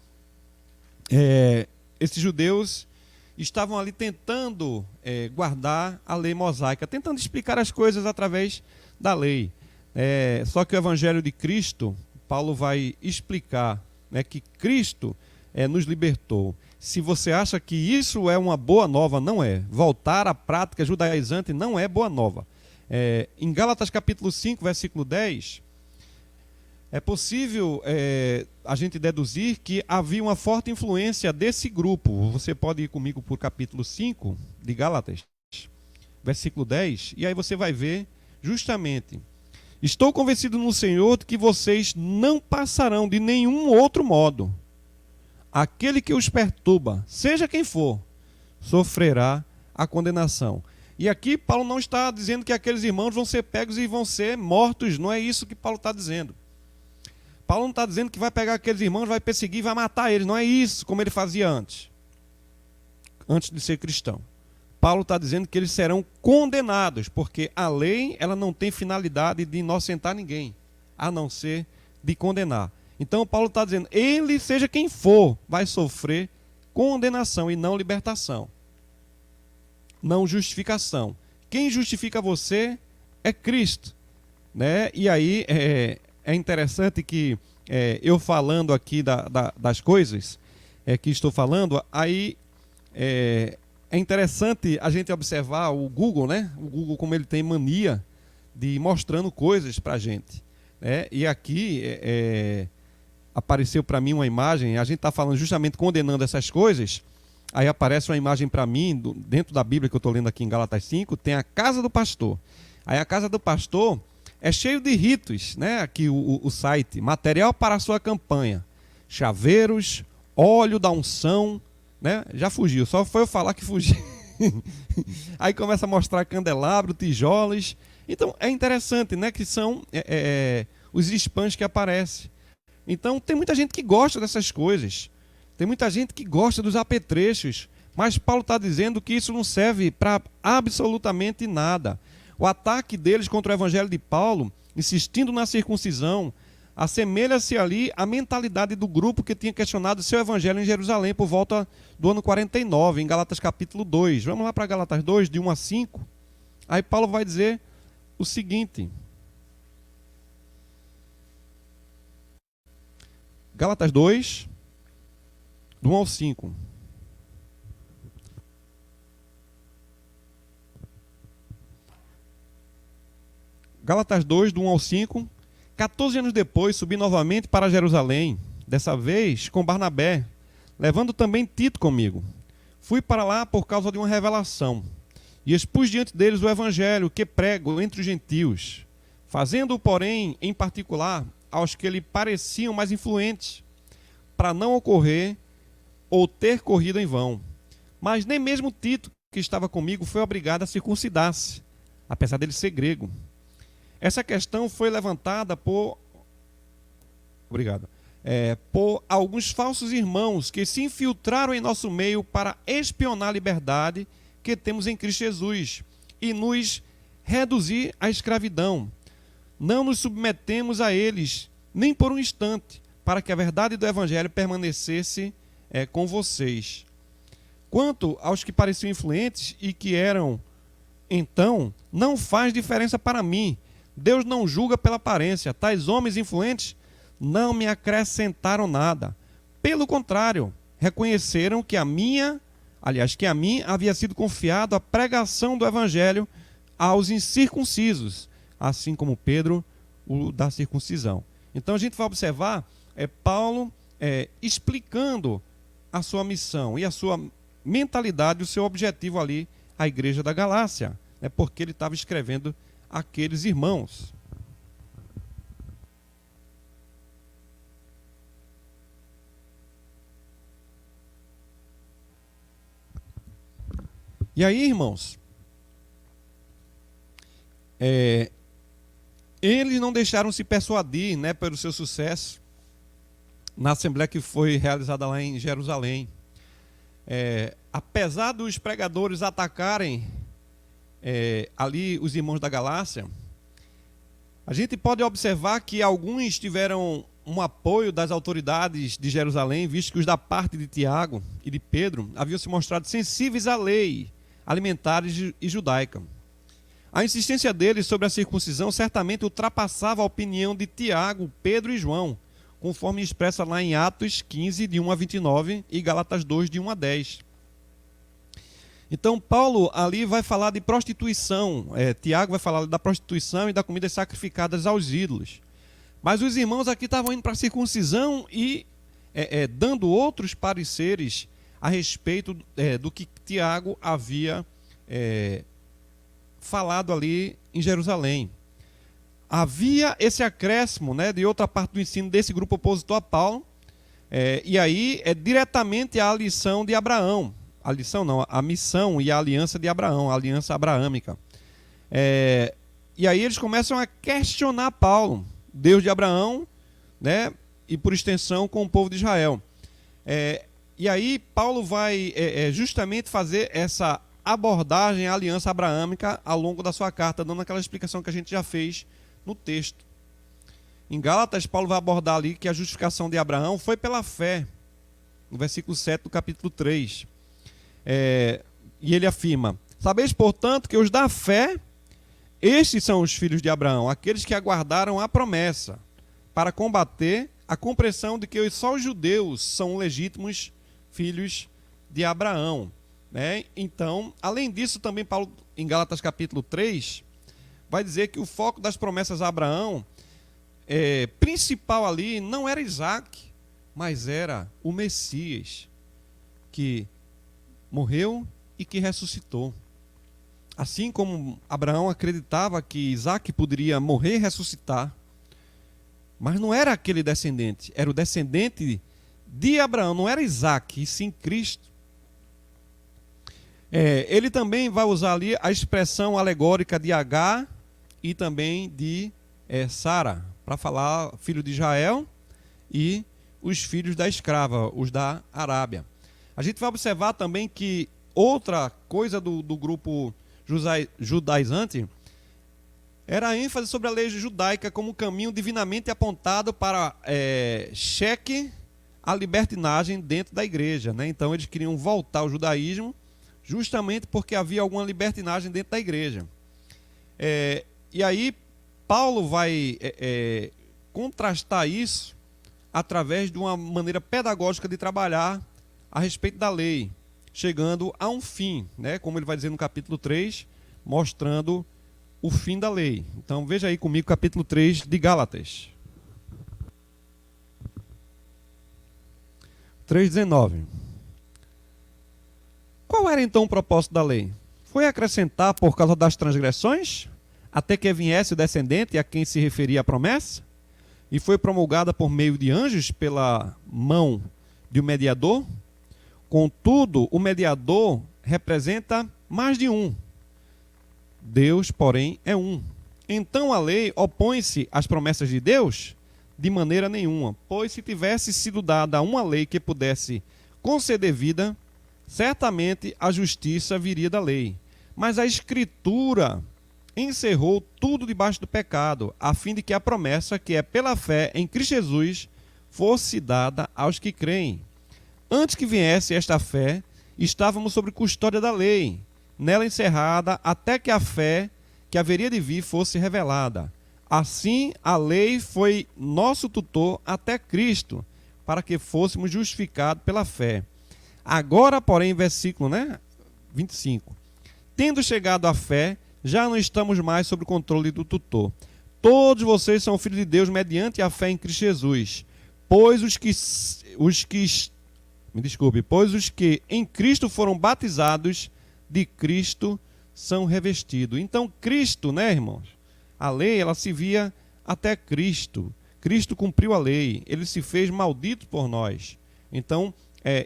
esses judeus estavam ali tentando guardar a lei mosaica, tentando explicar as coisas através da lei. Só que o evangelho de Cristo, Paulo vai explicar, né, que Cristo nos libertou. Se você acha que isso é uma boa nova, não é. Voltar à prática judaizante não é boa nova. Em Gálatas capítulo 5, versículo 10, é possível a gente deduzir que havia uma forte influência desse grupo. Você pode ir comigo por capítulo 5 de Gálatas, versículo 10, e aí você vai ver justamente: estou convencido no Senhor de que vocês não passarão de nenhum outro modo. Aquele que os perturba, seja quem for, sofrerá a condenação. E aqui Paulo não está dizendo que aqueles irmãos vão ser pegos e vão ser mortos. Não é isso que Paulo está dizendo. Paulo não está dizendo que vai pegar aqueles irmãos, vai perseguir, vai matar eles. Não é isso como ele fazia antes de ser cristão. Paulo está dizendo que eles serão condenados, porque a lei ela não tem finalidade de inocentar ninguém, a não ser de condenar. Então Paulo está dizendo, ele, seja quem for, vai sofrer condenação e não libertação. Não justificação. Quem justifica você é Cristo, né? E aí é interessante que eu falando aqui das coisas que estou falando, aí é interessante a gente observar o Google, né? O Google, como ele tem mania de ir mostrando coisas para a gente, né? E aqui apareceu para mim uma imagem, a gente está falando justamente condenando essas coisas, aí aparece uma imagem para mim, dentro da Bíblia que eu estou lendo aqui em Gálatas 5, tem a casa do pastor. Aí a casa do pastor é cheio de ritos, né? Aqui o site, material para a sua campanha, chaveiros, óleo da unção, né? Já fugiu, só foi eu falar que fugiu. Aí começa a mostrar candelabro, tijolos. Então é interessante, né? Que são os spams que aparecem. Então tem muita gente que gosta dessas coisas, tem muita gente que gosta dos apetrechos, mas Paulo está dizendo que isso não serve para absolutamente nada. O ataque deles contra o evangelho de Paulo, insistindo na circuncisão, assemelha-se ali à mentalidade do grupo que tinha questionado seu evangelho em Jerusalém por volta do ano 49, em Gálatas capítulo 2. Vamos lá para Gálatas 2, de 1 a 5. Aí Paulo vai dizer o seguinte: Gálatas 2, do 1 ao 5. Gálatas 2, do 1 ao 5. 14 anos depois, subi novamente para Jerusalém, dessa vez com Barnabé, levando também Tito comigo. Fui para lá por causa de uma revelação, e expus diante deles o evangelho que prego entre os gentios, fazendo-o, porém, em particular, aos que lhe pareciam mais influentes, para não ocorrer ou ter corrido em vão. Mas nem mesmo Tito, que estava comigo, foi obrigado a circuncidar-se, apesar dele ser grego. Essa questão foi levantada por alguns falsos irmãos que se infiltraram em nosso meio para espionar a liberdade que temos em Cristo Jesus e nos reduzir à escravidão. Não nos submetemos a eles, nem por um instante, para que a verdade do Evangelho permanecesse com vocês. Quanto aos que pareciam influentes e que eram, então, não faz diferença para mim. Deus não julga pela aparência. Tais homens influentes não me acrescentaram nada. Pelo contrário, reconheceram que a mim havia sido confiado a pregação do evangelho aos incircuncisos, assim como Pedro, o da circuncisão. Então a gente vai observar Paulo explicando a sua missão e a sua mentalidade, o seu objetivo ali, à igreja da Galácia, porque ele estava escrevendo àqueles irmãos. E aí, irmãos, eles não deixaram se persuadir, pelo seu sucesso na assembleia que foi realizada lá em Jerusalém. Apesar dos pregadores atacarem ali os irmãos da Galácia, a gente pode observar que alguns tiveram um apoio das autoridades de Jerusalém, visto que os da parte de Tiago e de Pedro haviam se mostrado sensíveis à lei alimentar e judaica. A insistência deles sobre a circuncisão certamente ultrapassava a opinião de Tiago, Pedro e João, conforme expressa lá em Atos 15, de 1 a 29 e Gálatas 2, de 1 a 10. Então, Paulo ali vai falar de prostituição, Tiago vai falar da prostituição e da comida sacrificadas aos ídolos. Mas os irmãos aqui estavam indo para a circuncisão e dando outros pareceres a respeito do que Tiago havia falado ali em Jerusalém. Havia esse acréscimo de outra parte do ensino desse grupo opositor a Paulo, e aí diretamente a lição de Abraão. A lição não, a missão e a aliança de Abraão, a aliança abraâmica. E aí eles começam a questionar Paulo, Deus de Abraão, e por extensão com o povo de Israel. E aí Paulo vai justamente fazer essa abordagem à aliança abraâmica ao longo da sua carta, dando aquela explicação que a gente já fez no texto. Em Gálatas, Paulo vai abordar ali que a justificação de Abraão foi pela fé, no versículo 7 do capítulo 3. E ele afirma: sabeis, portanto, que os da fé, estes são os filhos de Abraão, aqueles que aguardaram a promessa, para combater a compreensão de que só os judeus são legítimos filhos de Abraão. Então, além disso, também Paulo, em Gálatas capítulo 3, vai dizer que o foco das promessas a Abraão, principal ali, não era Isaac, mas era o Messias, que morreu e que ressuscitou. Assim como Abraão acreditava que Isaac poderia morrer e ressuscitar, mas não era aquele descendente, era o descendente de Abraão, não era Isaac, e sim Cristo. Ele também vai usar ali a expressão alegórica de Agar e também de Sara, para falar filho de Israel e os filhos da escrava, os da Arábia. A gente vai observar também que outra coisa do grupo judaizante era a ênfase sobre a lei judaica como caminho divinamente apontado para cheque à libertinagem dentro da igreja. Então eles queriam voltar ao judaísmo justamente porque havia alguma libertinagem dentro da igreja. E aí Paulo vai contrastar isso através de uma maneira pedagógica de trabalhar a respeito da lei, chegando a um fim, como ele vai dizer no capítulo 3, mostrando o fim da lei. Então veja aí comigo capítulo 3 de Gálatas. 3:19. Qual era então o propósito da lei? Foi acrescentar por causa das transgressões, até que viesse o descendente a quem se referia a promessa? E foi promulgada por meio de anjos pela mão de um mediador? Contudo, o mediador representa mais de um. Deus, porém, é um. Então a lei opõe-se às promessas de Deus? De maneira nenhuma, pois se tivesse sido dada uma lei que pudesse conceder vida, certamente a justiça viria da lei. Mas a Escritura encerrou tudo debaixo do pecado, a fim de que a promessa, que é pela fé em Cristo Jesus, fosse dada aos que creem. Antes que viesse esta fé, estávamos sob custódia da lei, nela encerrada, até que a fé que haveria de vir fosse revelada. Assim, a lei foi nosso tutor até Cristo, para que fôssemos justificados pela fé. Agora, porém, versículo 25. Tendo chegado à fé, já não estamos mais sob o controle do tutor. Todos vocês são filhos de Deus mediante a fé em Cristo Jesus. Pois os que em Cristo foram batizados, de Cristo são revestidos. Então, Cristo, irmãos? A lei, ela se via até Cristo. Cristo cumpriu a lei. Ele se fez maldito por nós. Então,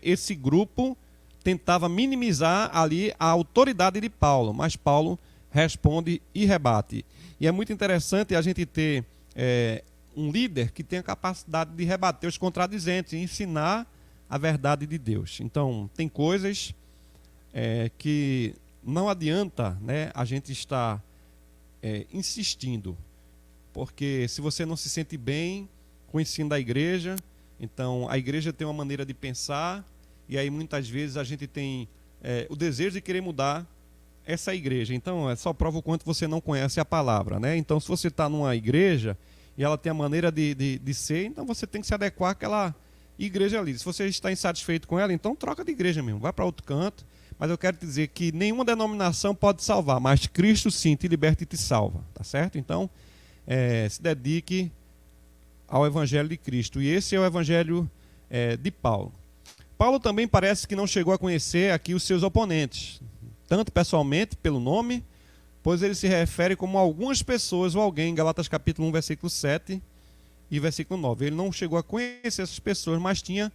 esse grupo tentava minimizar ali a autoridade de Paulo, mas Paulo responde e rebate. E é muito interessante a gente ter um líder que tem a capacidade de rebater os contradizentes e ensinar a verdade de Deus. Então, tem coisas que não adianta, a gente estar insistindo, porque se você não se sente bem com o ensino da igreja, então a igreja tem uma maneira de pensar, e aí muitas vezes a gente tem o desejo de querer mudar essa igreja. Então, só prova o quanto você não conhece a palavra, Então, se você está numa igreja e ela tem a maneira de ser, então você tem que se adequar àquela igreja ali. Se você está insatisfeito com ela, então troca de igreja mesmo, vai para outro canto. Mas eu quero te dizer que nenhuma denominação pode salvar, mas Cristo sim te liberta e te salva, tá certo? Então, se dedique ao Evangelho de Cristo. E esse é o Evangelho de Paulo. Paulo também parece que não chegou a conhecer aqui os seus oponentes, tanto pessoalmente, pelo nome, pois ele se refere como algumas pessoas ou alguém, em Galatas capítulo 1, versículo 7 e versículo 9. Ele não chegou a conhecer essas pessoas, mas tinha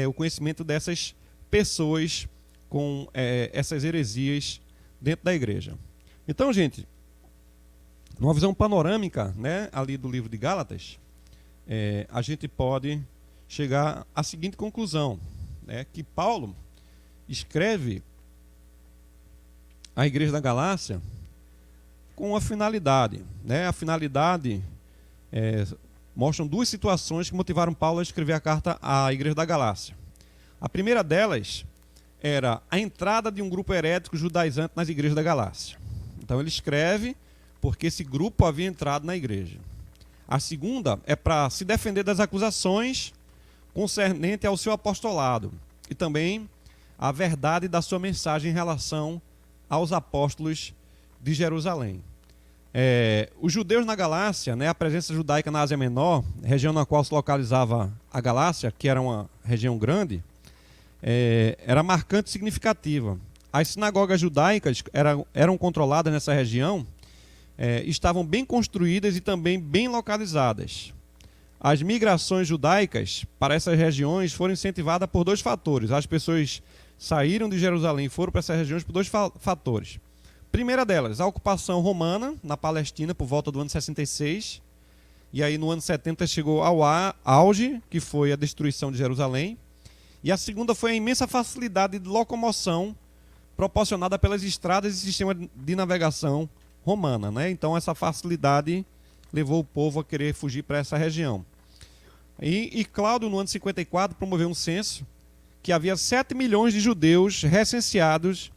o conhecimento dessas pessoas com essas heresias dentro da igreja. Então, gente, numa visão panorâmica, ali do livro de Gálatas, a gente pode chegar à seguinte conclusão, que Paulo escreve a igreja da Galácia com uma finalidade. A finalidade mostram duas situações que motivaram Paulo a escrever a carta à igreja da Galácia. A primeira delas era a entrada de um grupo herético judaizante nas igrejas da Galácia. Então ele escreve porque esse grupo havia entrado na igreja. A segunda é para se defender das acusações concernente ao seu apostolado e também a verdade da sua mensagem em relação aos apóstolos de Jerusalém. Os judeus na Galácia, a presença judaica na Ásia Menor, região na qual se localizava a Galácia, que era uma região grande, era marcante e significativa. As sinagogas judaicas eram controladas nessa região, estavam bem construídas e também bem localizadas. As migrações judaicas para essas regiões foram incentivadas por dois fatores. As pessoas saíram de Jerusalém e foram para essas regiões por dois fatores. Primeira delas, a ocupação romana na Palestina por volta do ano 66. E aí no ano 70 chegou ao auge, que foi a destruição de Jerusalém. E a segunda foi a imensa facilidade de locomoção proporcionada pelas estradas e sistema de navegação romana. Então essa facilidade levou o povo a querer fugir para essa região. E Cláudio, no ano 54, promoveu um censo que havia 7 milhões de judeus recenseados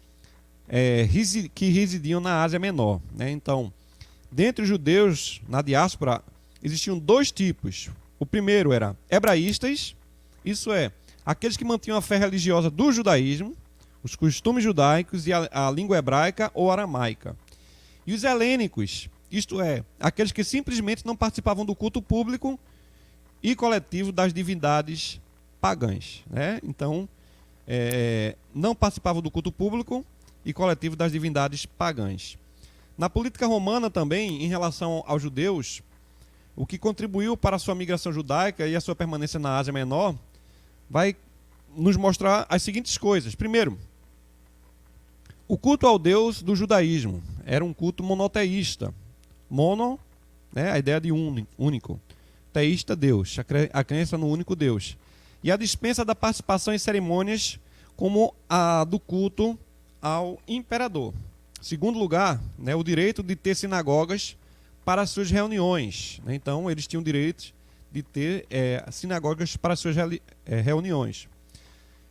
que residiam na Ásia Menor. Então, dentre os judeus na diáspora, existiam dois tipos. O primeiro era hebraístas, isso é, aqueles que mantinham a fé religiosa do judaísmo, os costumes judaicos e a língua hebraica ou aramaica. E os helênicos, isto é, aqueles que simplesmente não participavam do culto público e coletivo das divindades pagãs. Então, não participavam do culto público e coletivo das divindades pagãs. Na política romana também, em relação aos judeus, o que contribuiu para a sua migração judaica e a sua permanência na Ásia Menor vai nos mostrar as seguintes coisas. Primeiro, o culto ao Deus do judaísmo era um culto monoteísta. Mono, a ideia de único. Teísta, Deus, a crença no único Deus. E a dispensa da participação em cerimônias como a do culto ao imperador. Segundo lugar, o direito de ter sinagogas para as suas reuniões. Então, eles tinham direito de ter sinagogas para as suas reuniões.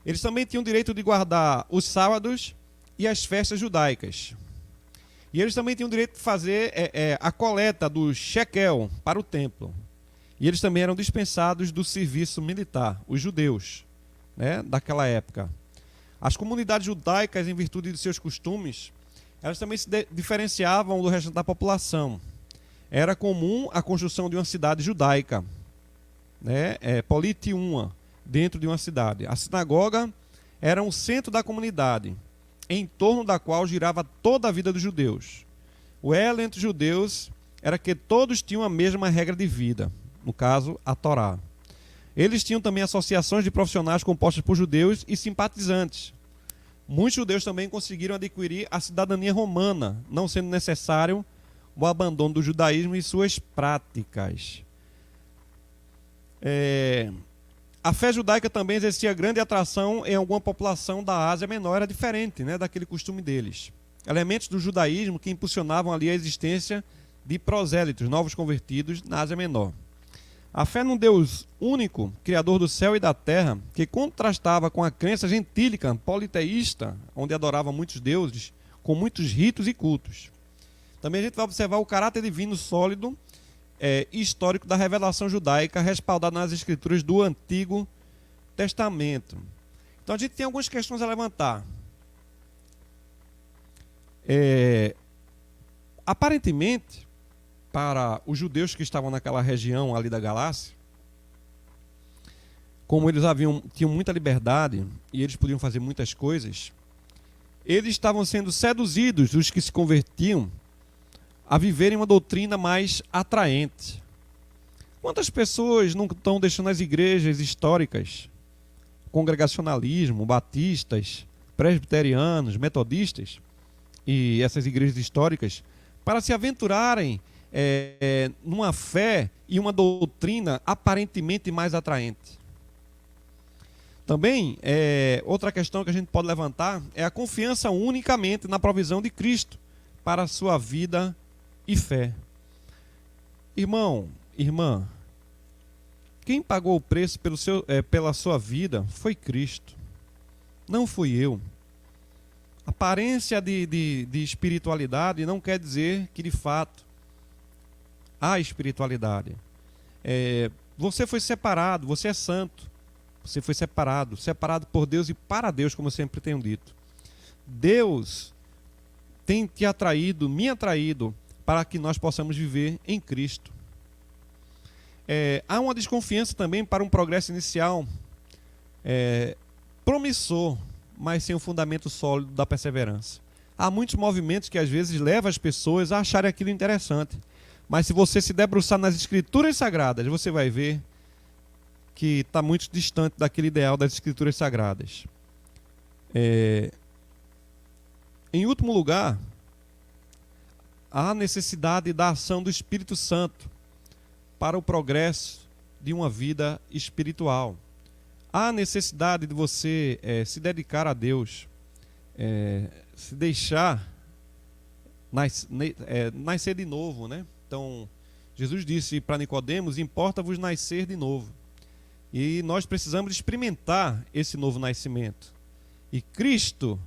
Eles também tinham direito de guardar os sábados e as festas judaicas. E eles também tinham direito de fazer a coleta do shekel para o templo. E eles também eram dispensados do serviço militar, os judeus, né, daquela época. As comunidades judaicas, em virtude de seus costumes, elas também se diferenciavam do resto da população. Era comum a construção de uma cidade judaica, né, politeuma, dentro de uma cidade. A sinagoga era um centro da comunidade, em torno da qual girava toda a vida dos judeus. O elo entre os judeus era que todos tinham a mesma regra de vida, no caso, a Torá. Eles tinham também associações de profissionais compostas por judeus e simpatizantes. Muitos judeus também conseguiram adquirir a cidadania romana, não sendo necessário o abandono do judaísmo e suas práticas. A fé judaica também exercia grande atração em alguma população da Ásia Menor, era diferente, né, daquele costume deles. Elementos do judaísmo que impulsionavam ali a existência de prosélitos, novos convertidos, na Ásia Menor. A fé num Deus único, criador do céu e da terra, que contrastava com a crença gentílica, politeísta, onde adorava muitos deuses, com muitos ritos e cultos. Também a gente vai observar o caráter divino sólido e histórico da revelação judaica, respaldado nas escrituras do Antigo Testamento. Então a gente tem algumas questões a levantar. Aparentemente, para os judeus que estavam naquela região ali da Galácia, como eles tinham muita liberdade e eles podiam fazer muitas coisas, eles estavam sendo seduzidos, os que se convertiam, a viverem uma doutrina mais atraente. Quantas pessoas não estão deixando as igrejas históricas, congregacionalismo, batistas, presbiterianos, metodistas e essas igrejas históricas, para se aventurarem numa fé e uma doutrina aparentemente mais atraente? Também, outra questão que a gente pode levantar é a confiança unicamente na provisão de Cristo para a sua vida e fé. Irmão, irmã, quem pagou o preço pela sua vida foi Cristo, não fui eu. Aparência de espiritualidade não quer dizer que de fato há espiritualidade. Você foi separado, você é santo. Você foi separado por Deus e para Deus, como eu sempre tenho dito. Deus tem te atraído, me atraído, para que nós possamos viver em Cristo. Há uma desconfiança também para um progresso inicial promissor, mas sem o fundamento sólido da perseverança. Há muitos movimentos que às vezes levam as pessoas a acharem aquilo interessante. Mas se você se debruçar nas Escrituras Sagradas, você vai ver que está muito distante daquele ideal das Escrituras Sagradas. Em último lugar, há necessidade da ação do Espírito Santo para o progresso de uma vida espiritual. Há necessidade de você se dedicar a Deus, se deixar nascer de novo, né? Então, Jesus disse para Nicodemos: importa-vos nascer de novo. E nós precisamos experimentar esse novo nascimento. E Cristo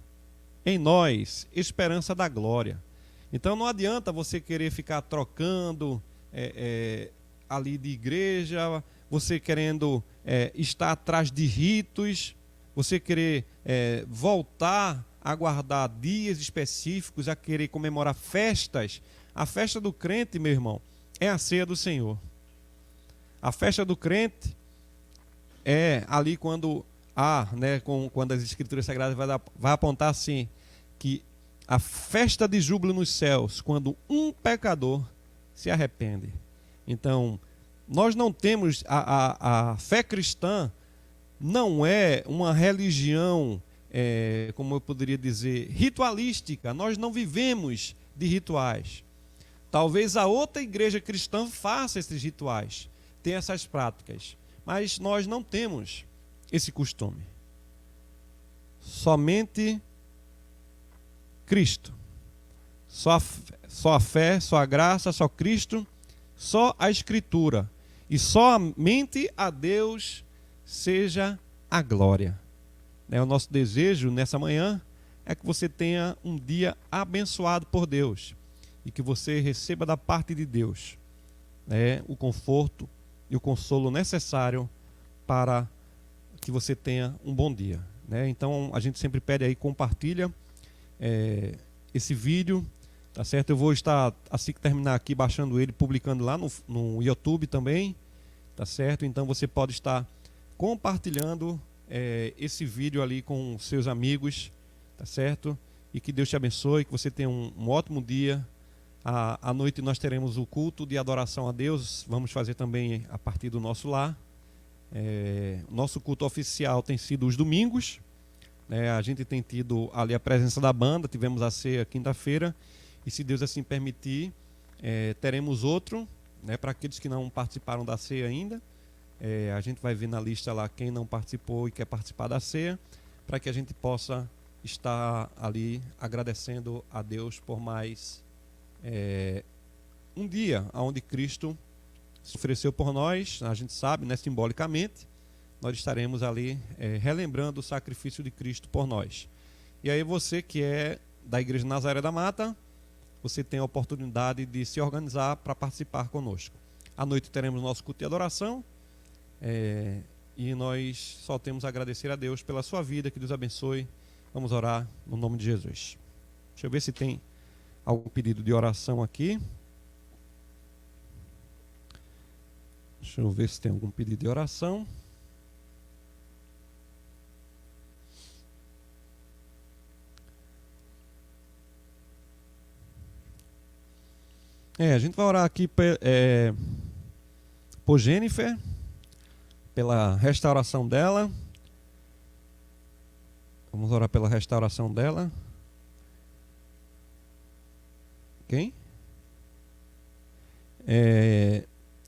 em nós, esperança da glória. Então não adianta você querer ficar trocando ali de igreja, você querendo estar atrás de ritos, você querer voltar a guardar dias específicos, a querer comemorar festas. A festa do crente, meu irmão, é a ceia do Senhor. A festa do crente é ali quando quando as Escrituras Sagradas vai apontar assim, que a festa de júbilo nos céus, quando um pecador se arrepende. Então, nós não temos, a fé cristã não é uma religião, como eu poderia dizer, ritualística. Nós não vivemos de rituais. Talvez a outra igreja cristã faça esses rituais, tenha essas práticas, mas nós não temos esse costume. Somente Cristo. Só a fé, só a graça, só Cristo, só a Escritura. E somente a Deus seja a glória. O nosso desejo nessa manhã é que você tenha um dia abençoado por Deus e que você receba da parte de Deus o conforto, e o consolo necessário para que você tenha um bom dia, né? Então a gente sempre pede aí, compartilha esse vídeo, tá certo? Eu vou estar, assim que terminar aqui, baixando ele, publicando lá no YouTube também, tá certo? Então você pode estar compartilhando esse vídeo ali com seus amigos, tá certo? E que Deus te abençoe, que você tenha um ótimo dia. À noite nós teremos o culto de adoração a Deus, vamos fazer também a partir do nosso lar. Nosso culto oficial tem sido os domingos, né? A gente tem tido ali a presença da banda, tivemos a ceia quinta-feira, e se Deus assim permitir, teremos outro, né, para aqueles que não participaram da ceia ainda. A gente vai ver na lista lá quem não participou e quer participar da ceia, para que a gente possa estar ali agradecendo a Deus por mais um dia onde Cristo se ofereceu por nós. A gente sabe, né, simbolicamente, nós estaremos ali relembrando o sacrifício de Cristo por nós. E aí você que é da Igreja Nazaré da Mata, você tem a oportunidade de se organizar para participar conosco. À noite teremos nosso culto de adoração, e nós só temos a agradecer a Deus pela sua vida, que Deus abençoe. Vamos orar no nome de Jesus. Deixa eu ver se tem algum pedido de oração aqui. Deixa eu ver se tem algum pedido de oração. A gente vai orar aqui por Jennifer, pela restauração dela. Vamos orar pela restauração dela. Quem?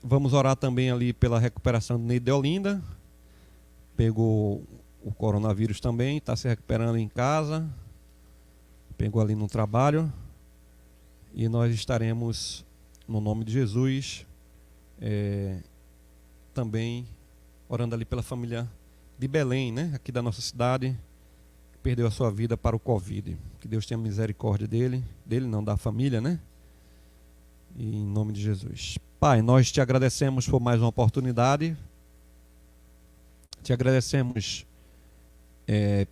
Vamos orar também ali pela recuperação de Neide de Olinda. Pegou o coronavírus também, está se recuperando em casa. Pegou ali no trabalho. E nós estaremos, no nome de Jesus, também orando ali pela família de Belém, né, aqui da nossa cidade, que perdeu a sua vida para o Covid. Que Deus tenha misericórdia dele não, da família, né? E em nome de Jesus. Pai, nós te agradecemos por mais uma oportunidade. Te agradecemos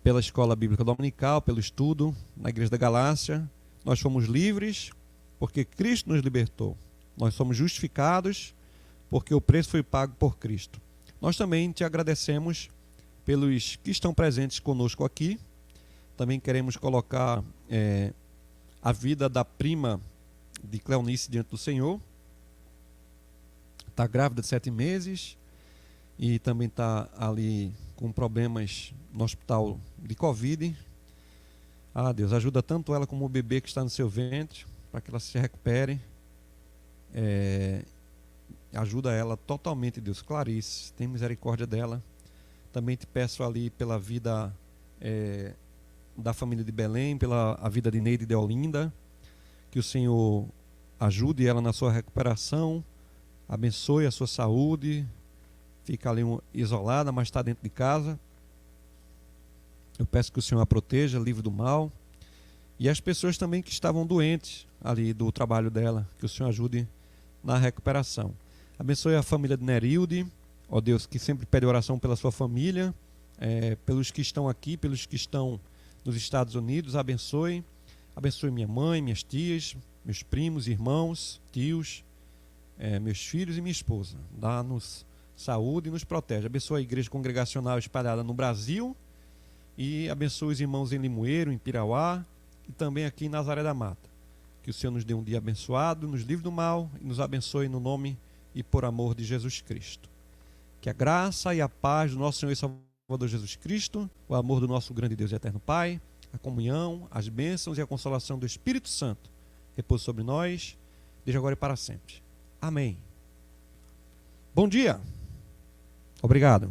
pela Escola Bíblica Dominical, pelo estudo na Igreja da Galácia. Nós fomos livres porque Cristo nos libertou. Nós somos justificados porque o preço foi pago por Cristo. Nós também te agradecemos pelos que estão presentes conosco aqui. Também queremos colocar a vida da prima de Cleonice diante do Senhor. Está grávida de 7 meses e também está ali com problemas no hospital de Covid. Deus, ajuda tanto ela como o bebê que está no seu ventre, para que ela se recupere. Ajuda ela totalmente, Deus. Clarice, tem misericórdia dela. Também te peço ali pela vida da família de Belém, pela a vida de Neide de Olinda, que o Senhor ajude ela na sua recuperação, abençoe a sua saúde. Fica ali isolada, mas está dentro de casa. Eu peço que o Senhor a proteja, livre do mal. E as pessoas também que estavam doentes ali do trabalho dela, que o Senhor ajude na recuperação. Abençoe a família de Nerilde, ó Deus, que sempre pede oração pela sua família, pelos que estão aqui, pelos que estão nos Estados Unidos, abençoe. Abençoe minha mãe, minhas tias, meus primos, irmãos, tios, meus filhos e minha esposa. Dá-nos saúde e nos protege. Abençoe a igreja congregacional espalhada no Brasil e abençoe os irmãos em Limoeiro, em Pirauá e também aqui em Nazaré da Mata. Que o Senhor nos dê um dia abençoado, nos livre do mal e nos abençoe no nome e por amor de Jesus Cristo. Que a graça e a paz do nosso Senhor e Salvador Jesus Cristo, o amor do nosso grande Deus e eterno Pai, a comunhão, as bênçãos e a consolação do Espírito Santo repouse sobre nós, desde agora e para sempre. Amém. Bom dia. Obrigado.